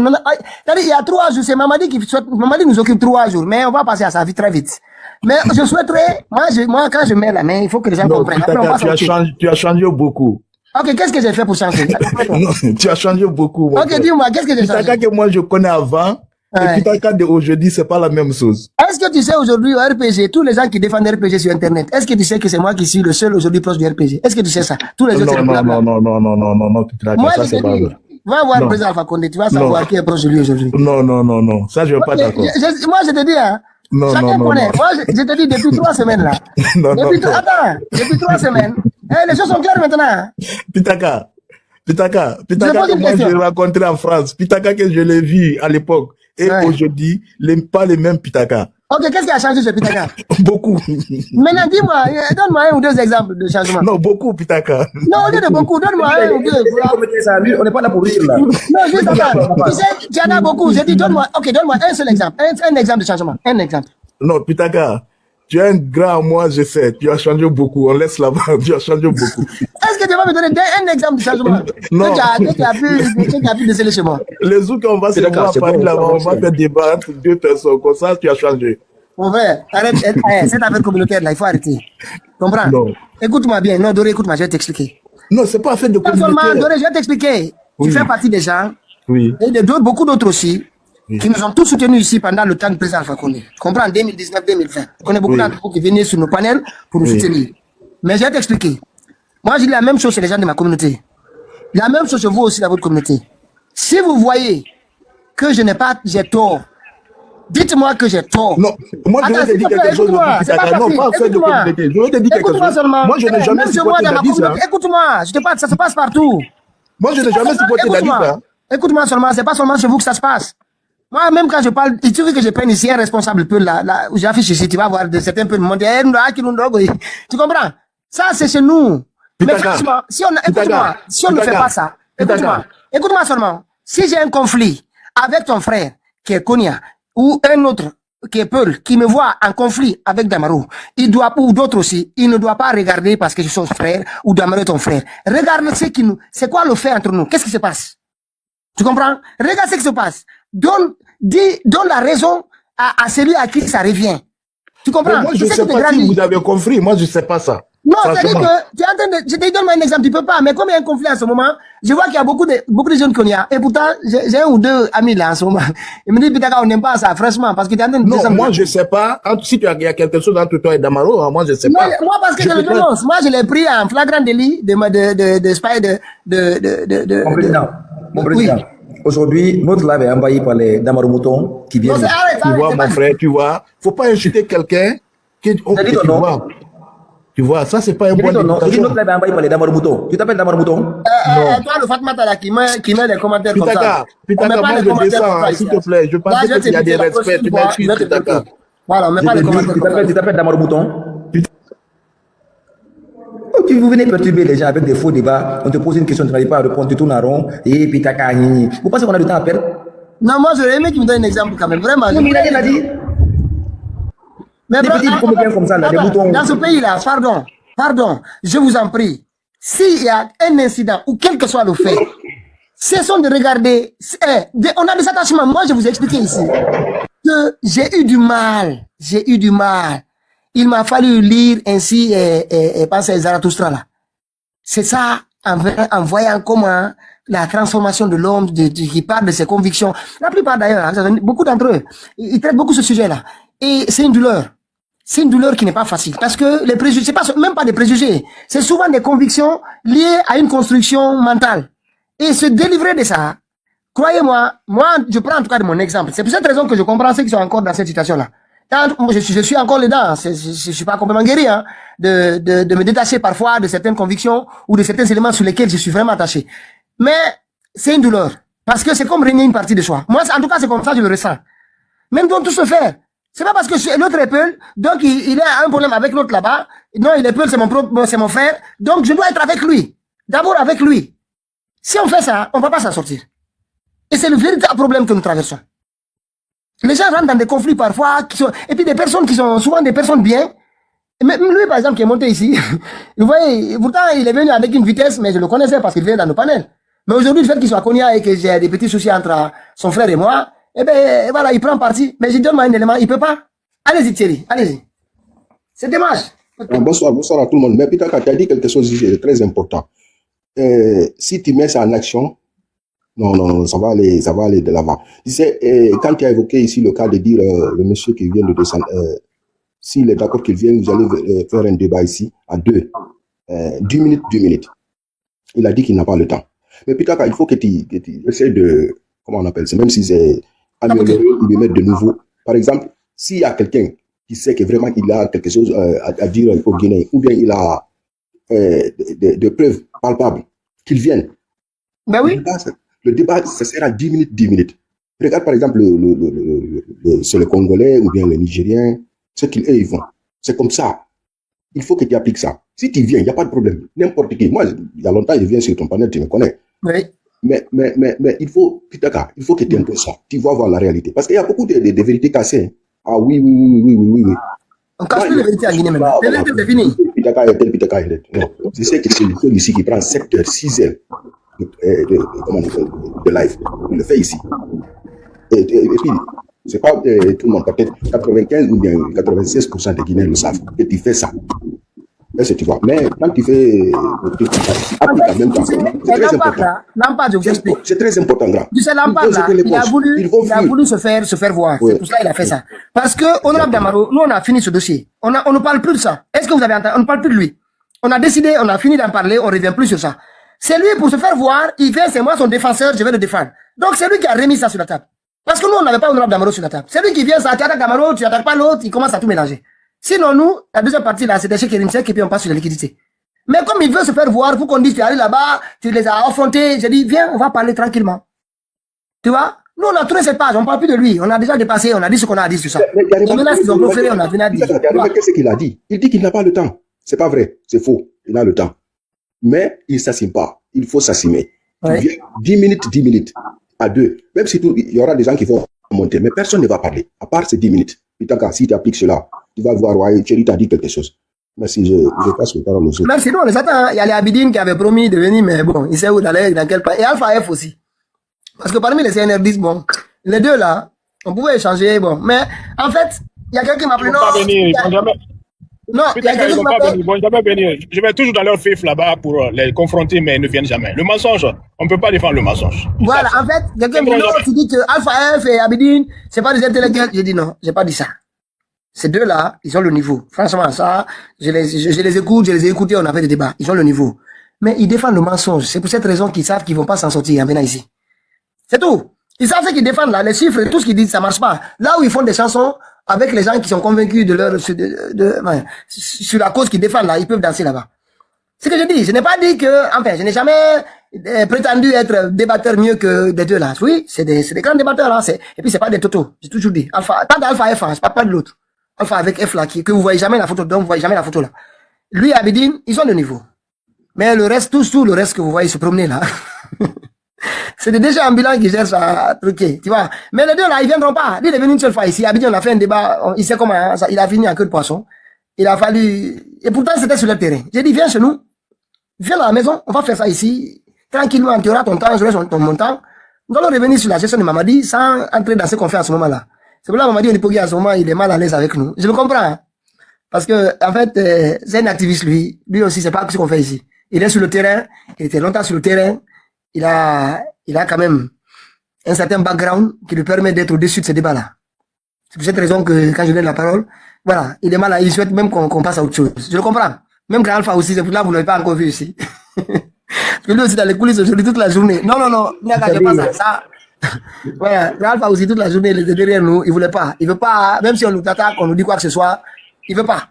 c'est-à-dire il y a 3 jours, c'est Mamadi Mamadi nous occupe 3 jours, mais on va passer à ça vite, très vite. Mais je souhaiterais, moi quand je mets la main, il faut que les gens Non, comprennent. Après, on Pitaka, passe au truc. tu as changé beaucoup. Ok, qu'est-ce que j'ai fait pour changer? Non, tu as changé beaucoup. mon Ok, frère. dis-moi, qu'est-ce que j'ai changé? Pitaka que moi je connais avant, Ouais. et Pitaka d'aujourd'hui, c'est pas la même chose. Est-ce que tu sais aujourd'hui au RPG, tous les gens qui défendent RPG sur Internet, est-ce que tu sais que c'est moi qui suis le seul aujourd'hui proche du RPG? Est-ce que tu sais ça? Tous les autres, c'est Non, le non, blabla. non, Pitaka, Moi, ça je c'est te pas dis, vrai. va voir le Non. président Alpha Condé, tu vas savoir Non. qui est proche de lui aujourd'hui. Non, ça je suis pas Ok, d'accord. moi, je te dis, hein, Non, chacun non, connaît. non. Moi, je te dis depuis 3 semaines là. Non, non, non. Attends, depuis 3 semaines. Les choses sont claires maintenant. Pitaka, Je pose que une moi question. j'ai rencontré en France, Pitaka que je l'ai vu à l'époque, et Ouais. aujourd'hui, pas les mêmes Pitaka. Ok, qu'est-ce qui a changé chez Pitaka? Beaucoup. Maintenant, dis-moi, donne-moi un ou deux exemples de changement. Non, beaucoup Pitaka. Non, au lieu de beaucoup, donne-moi un ou deux. On n'est pas là pour rire là. Non, juste attends. Tu sais, tu en as beaucoup. J'ai dit, donne-moi un seul exemple. Un exemple de changement. Un exemple. Non, Pitaka, tu es un grand, moi je sais, tu as changé beaucoup, on laisse là-bas, tu as changé beaucoup. Est-ce que tu vas me donner un exemple de changement? Non. Que tu as pu déceler chez moi. Les jours qu'on va se Pitaka, voir à c'est Paris bon, là-bas, ça on va, va faire débat entre deux personnes, comme ça tu as changé. Mon frère, arrête, cette affaire communautaire là, il faut arrêter. Comprends? Non. Écoute-moi bien. Non, Doré, écoute-moi, je vais t'expliquer. Non, c'est pas affaire de Non seulement, communauté. Doré, je vais t'expliquer. Oui. Tu fais partie des gens, Oui. et beaucoup d'autres aussi, qui nous ont tous soutenus ici pendant le temps du président Alpha Condé. Tu comprends? 2019-2020. On connaît beaucoup Oui. d'entre vous qui venaient sur nos panels pour nous Oui. soutenir. Mais je vais t'expliquer. Moi, je dis la même chose chez les gens de ma communauté. La même chose chez vous aussi dans votre communauté. Si vous voyez que j'ai tort, dites-moi que j'ai tort. Non, moi je Attends, vais te s'il dire te plaît, quelque chose de écoute-moi, c'est Pitaka. pas Non, facile. pas affaire de Écoute-moi. communauté. Je vais te dire quelque Écoute-moi chose. seulement. Moi je n'ai jamais Même chez moi, supporté dans ma Dadis. communauté, écoute-moi, je te parle, ça se passe partout. Moi je n'ai jamais supporté Dadis. Écoute-moi. Écoute-moi seulement, c'est pas seulement chez vous que ça se passe. Moi, même quand je parle, il suffit que je prenne ici un responsable peu là, où j'affiche ici, tu vas voir de certains peu de monde. Tu comprends? Ça, c'est chez nous. Mais Pitaka. franchement, si on, écoute-moi, si on ne fait Pitaka. pas ça, Pitaka. écoute-moi seulement. Si j'ai un conflit avec ton frère, qui est Konya, ou un autre, qui est Peul, qui me voit en conflit avec Damaro, il doit, ou d'autres aussi, il ne doit pas regarder parce que je suis son frère, ou Damaro est ton frère. Regarde c'est quoi le fait entre nous? Qu'est-ce qui se passe? Tu comprends? Regarde ce qui se passe. Donne la raison à celui à qui ça revient. Tu comprends? Mais moi je C'est ne ce sais qui te pas si gravit. vous avez compris, moi je ne sais pas ça. Non, c'est-à-dire Franchement. que tu es en train de, je te donne un exemple, tu peux pas, mais comme il y a un conflit en ce moment, je vois qu'il y a beaucoup de jeunes qu'on y a, et pourtant, j'ai un ou deux amis là en ce moment. Ils me disent, putain, on n'aime pas ça, franchement, parce que tu es en train de Non, descendre. moi je ne sais pas. Si il y a quelque chose entre toi et Damaro, moi je ne sais Moi, pas. moi, parce que je le peux pas- dénonce. Moi, je l'ai pris en flagrant délit Mon président, mon Oui. président, aujourd'hui, notre live est envahi par les Damaro Moutons qui Non, viennent. c'est arrête, Tu vois, c'est mon pas- frère, tu vois. Faut pas insulter quelqu'un qui T'as dit ton nom? vois. Tu vois, ça, c'est pas un Il dit bon ton nom. Il dit notre d'éducation. live est envoyé par les Damaro Mouton. Tu t'appelles Damaro Mouton? Non. Toi, le Fatmata là, qui met des commentaires comme ça. Pitaka, On met pas moi les je commentaires descends, comme ça hein, ici. s'il te plaît. Je Là, pensais je vais qu'il y a des t'éviter la respects. prochaine Tu fois. m'excuses, Je vais Pitaka. t'éviter. Voilà, on met Je pas les te dis, commentaires comme ça. Tu t'appelles Damaro Mouton? Oh, vous venez perturber les gens avec des faux débats. On te pose une question, tu n'arrives pas à répondre, tu tournes en rond. Et puis t'as qu'à. Vous pensez qu'on a du temps à perdre? Non, moi, j'aurais aimé qu'il me donne un exemple quand même. Vraiment. Non, mais il a rien à dire. Mais Des petits comédiens comme ça, là, des moutons. dans ce pays-là, pardon, je vous en prie, s'il y a un incident ou quel que soit le fait, cessons de regarder. On a des attachements. Moi, je vous ai expliqué ici que j'ai eu du mal. Il m'a fallu lire ainsi et penser à Zarathustra là. C'est ça, en voyant comment la transformation de l'homme, qui parle de ses convictions. La plupart d'ailleurs, hein, beaucoup d'entre eux, ils traitent beaucoup ce sujet-là. Et c'est une douleur. C'est une douleur qui n'est pas facile. Parce que les préjugés, c'est pas même pas des préjugés. C'est souvent des convictions liées à une construction mentale. Et se délivrer de ça, croyez-moi, moi, je prends en tout cas de mon exemple. C'est pour cette raison que je comprends ceux qui sont encore dans cette situation-là. Je suis encore dedans. Je suis pas complètement guéri, hein, de me détacher parfois de certaines convictions ou de certains éléments sur lesquels je suis vraiment attaché. Mais c'est une douleur. Parce que c'est comme régner une partie de soi. Moi, en tout cas, c'est comme ça que je le ressens. Même dans tout se faire. C'est pas parce que l'autre est peul, donc il a un problème avec l'autre là-bas. Non, il est peul, c'est mon frère. Donc je dois être avec lui. D'abord avec lui. Si on fait ça, on va pas s'en sortir. Et c'est le véritable problème que nous traversons. Les gens rentrent dans des conflits parfois, et puis des personnes qui sont souvent des personnes bien. Et même lui, par exemple, qui est monté ici, vous voyez, pourtant il est venu avec une vitesse, mais je le connaissais parce qu'il vient dans nos panels. Mais aujourd'hui, le fait qu'il soit connu et que j'ai des petits soucis entre son frère et moi, eh ben, voilà, il prend parti. Mais je donne un élément, il peut pas. Allez-y, Thierry, allez-y. C'est dommage. Bonsoir à tout le monde. Mais Pitaka, tu as dit quelque chose de très important. Si tu mets ça en action, non, ça va aller de l'avant. Tu sais, quand tu as évoqué ici le cas de dire le monsieur qui vient de descendre, s'il est d'accord qu'il vienne, vous allez faire un débat ici à 10 minutes. Il a dit qu'il n'a pas le temps. Mais Pitaka, il faut que tu essaies de, comment on appelle ça, même si c'est améliorer ou de mettre de nouveau. Par exemple, s'il y a quelqu'un qui sait que vraiment il a quelque chose à dire au Guinée, ou bien il a des preuves palpables, qu'il vienne. Ben oui. Le débat, ça sera 10 minutes. Regarde par exemple c'est le Congolais ou bien le Nigérien, ce qu'ils ils vont. C'est comme ça. Il faut que tu appliques ça. Si tu viens, il n'y a pas de problème. N'importe qui. Moi, il y a longtemps, je viens sur ton panel, tu me connais. Oui. Mais il faut, Pitaka, il faut que tu aies un peu ça. Tu vas voir la réalité. Parce qu'il y a beaucoup de vérités cassées. Ah oui. On casse plus les vérités à Guinée maintenant. Les vérités, c'est fini. Pitaka est tel. Non. Je sais que c'est le seul ici qui prend 7 heures, 6 heures de live. Il le fait ici. Et puis, c'est pas tout le monde, peut-être 95 ou bien 96% des Guinéens le savent. Et tu fais ça. Est-ce que tu vois? Mais quand tu fais applique en même temps, c'est très important. Lampard, je vous explique. C'est très important, grand. Tu sais, Lampard, là, il a voulu se faire voir. C'est pour ça qu'il a fait ça. Parce que, honorable Damaro, nous, on a fini ce dossier. On ne parle plus de ça. Est-ce que vous avez entendu? On ne parle plus de lui. On a décidé, on a fini d'en parler, on ne revient plus sur ça. C'est lui, pour se faire voir, il vient, c'est moi son défenseur, je vais le défendre. Donc, c'est lui qui a remis ça sur la table. Parce que nous, on n'avait pas honorable Damaro sur la table. C'est lui qui vient, ça, tu attaques Damaro, tu n'attaques pas l'autre, il commence à tout mélanger. Sinon, nous, la deuxième partie, là, c'était chez Kerimsek et puis on passe sur la liquidité. Mais comme il veut se faire voir, pour qu'on dise, tu es allé là-bas, tu les as affrontés, j'ai dit, viens, on va parler tranquillement. Tu vois? Nous, on a tourné cette page, on ne parle plus de lui. On a déjà dépassé, on a dit ce qu'on a dit sur ça. Et maintenant, ils ont proféré, on a venu à dire. Tu as remarqué ce qu'il a dit? Il dit qu'il n'a pas le temps. C'est pas vrai, c'est faux. Il a le temps. Mais il ne s'assime pas. Il faut s'assimer. Ouais. Tu viens 10 minutes à 2. Même si il y aura des gens qui vont monter, mais personne ne va parler, à part ces 10 minutes. Si tu appliques cela, tu vas voir, ouais, Thierry t'a dit quelque chose. Merci, je passe le parole aux autres. Merci, non, on les attend. Il y a les Abidine qui avaient promis de venir, mais bon, il sait où d'aller, dans quel pays. Et Alpha F aussi. Parce que parmi les CNR10, bon, les deux là, on pouvait échanger, bon. Mais en fait, il y a quelqu'un qui m'a appelé. Non, ils vont pas venir, ils vont jamais venir. Je vais toujours dans leur fif là-bas pour les confronter, mais ils ne viennent jamais. Le mensonge, on ne peut pas défendre le mensonge. Voilà, en fait, quelqu'un me dit, non, tu dis que Alpha F et Abidine, c'est pas des intellectuels. J'ai dit non, j'ai pas dit ça. Ces deux-là, ils ont le niveau. Franchement, ça, je les écoute, je les ai écoutés, on a fait des débats. Ils ont le niveau. Mais ils défendent le mensonge. C'est pour cette raison qu'ils savent qu'ils vont pas s'en sortir en venant ici. C'est tout. Ils savent ce qu'ils défendent là, les chiffres, tout ce qu'ils disent, ça marche pas. Là où ils font des chansons, avec les gens qui sont convaincus de leur, sur la cause qu'ils défendent là, ils peuvent danser là-bas. C'est ce que je dis. Je n'ai pas dit que, enfin, je n'ai jamais prétendu être débatteur mieux que des deux là. Oui, c'est des grands débatteurs là. Et puis c'est pas des totos. J'ai toujours dit. Alpha, pas d'Alpha F, hein, je parle pas de l'autre. Alpha avec F là, que vous voyez jamais la photo, donc vous voyez jamais la photo là. Lui et Abidine, ils ont le niveau. Mais le reste, tout le reste que vous voyez se promener là. C'est des déjà ambulants qui cherchent à truquer, tu vois. Mais les deux là, ils viendront pas. Lui, il est venu une seule fois ici. Abidine, on a fait un débat, il sait comment, il a fini en queue de poisson. Il a fallu, et pourtant c'était sur le terrain. J'ai dit, viens chez nous. Viens à la maison, on va faire ça ici. Tranquillement, tu auras ton temps, j'aurai mon temps. Nous allons revenir sur la gestion de Mamadi sans entrer dans ce qu'on fait à ce moment-là. C'est pour là que Mamadi Onipogui, à ce moment, il est mal à l'aise avec nous. Je le comprends. Hein? Parce que, en fait, c'est un activiste, lui. Lui aussi, c'est pas ce qu'on fait ici. Il est sur le terrain. Il était longtemps sur le terrain. Il a quand même un certain background qui lui permet d'être au-dessus de ces débats-là. C'est pour cette raison que, quand je donne la parole, voilà, il est mal à, il souhaite même qu'on passe à autre chose. Je le comprends. Même Grand Alpha aussi, c'est pour là que vous ne l'avez pas encore vu ici. Parce que lui aussi, dans les coulisses aujourd'hui, toute la journée. Non, il n'y a pas ça. Voilà, Grand Alpha aussi, toute la journée, il était derrière nous, il voulait pas. Il veut pas, même si on nous attaque, on nous dit quoi que ce soit, il veut pas.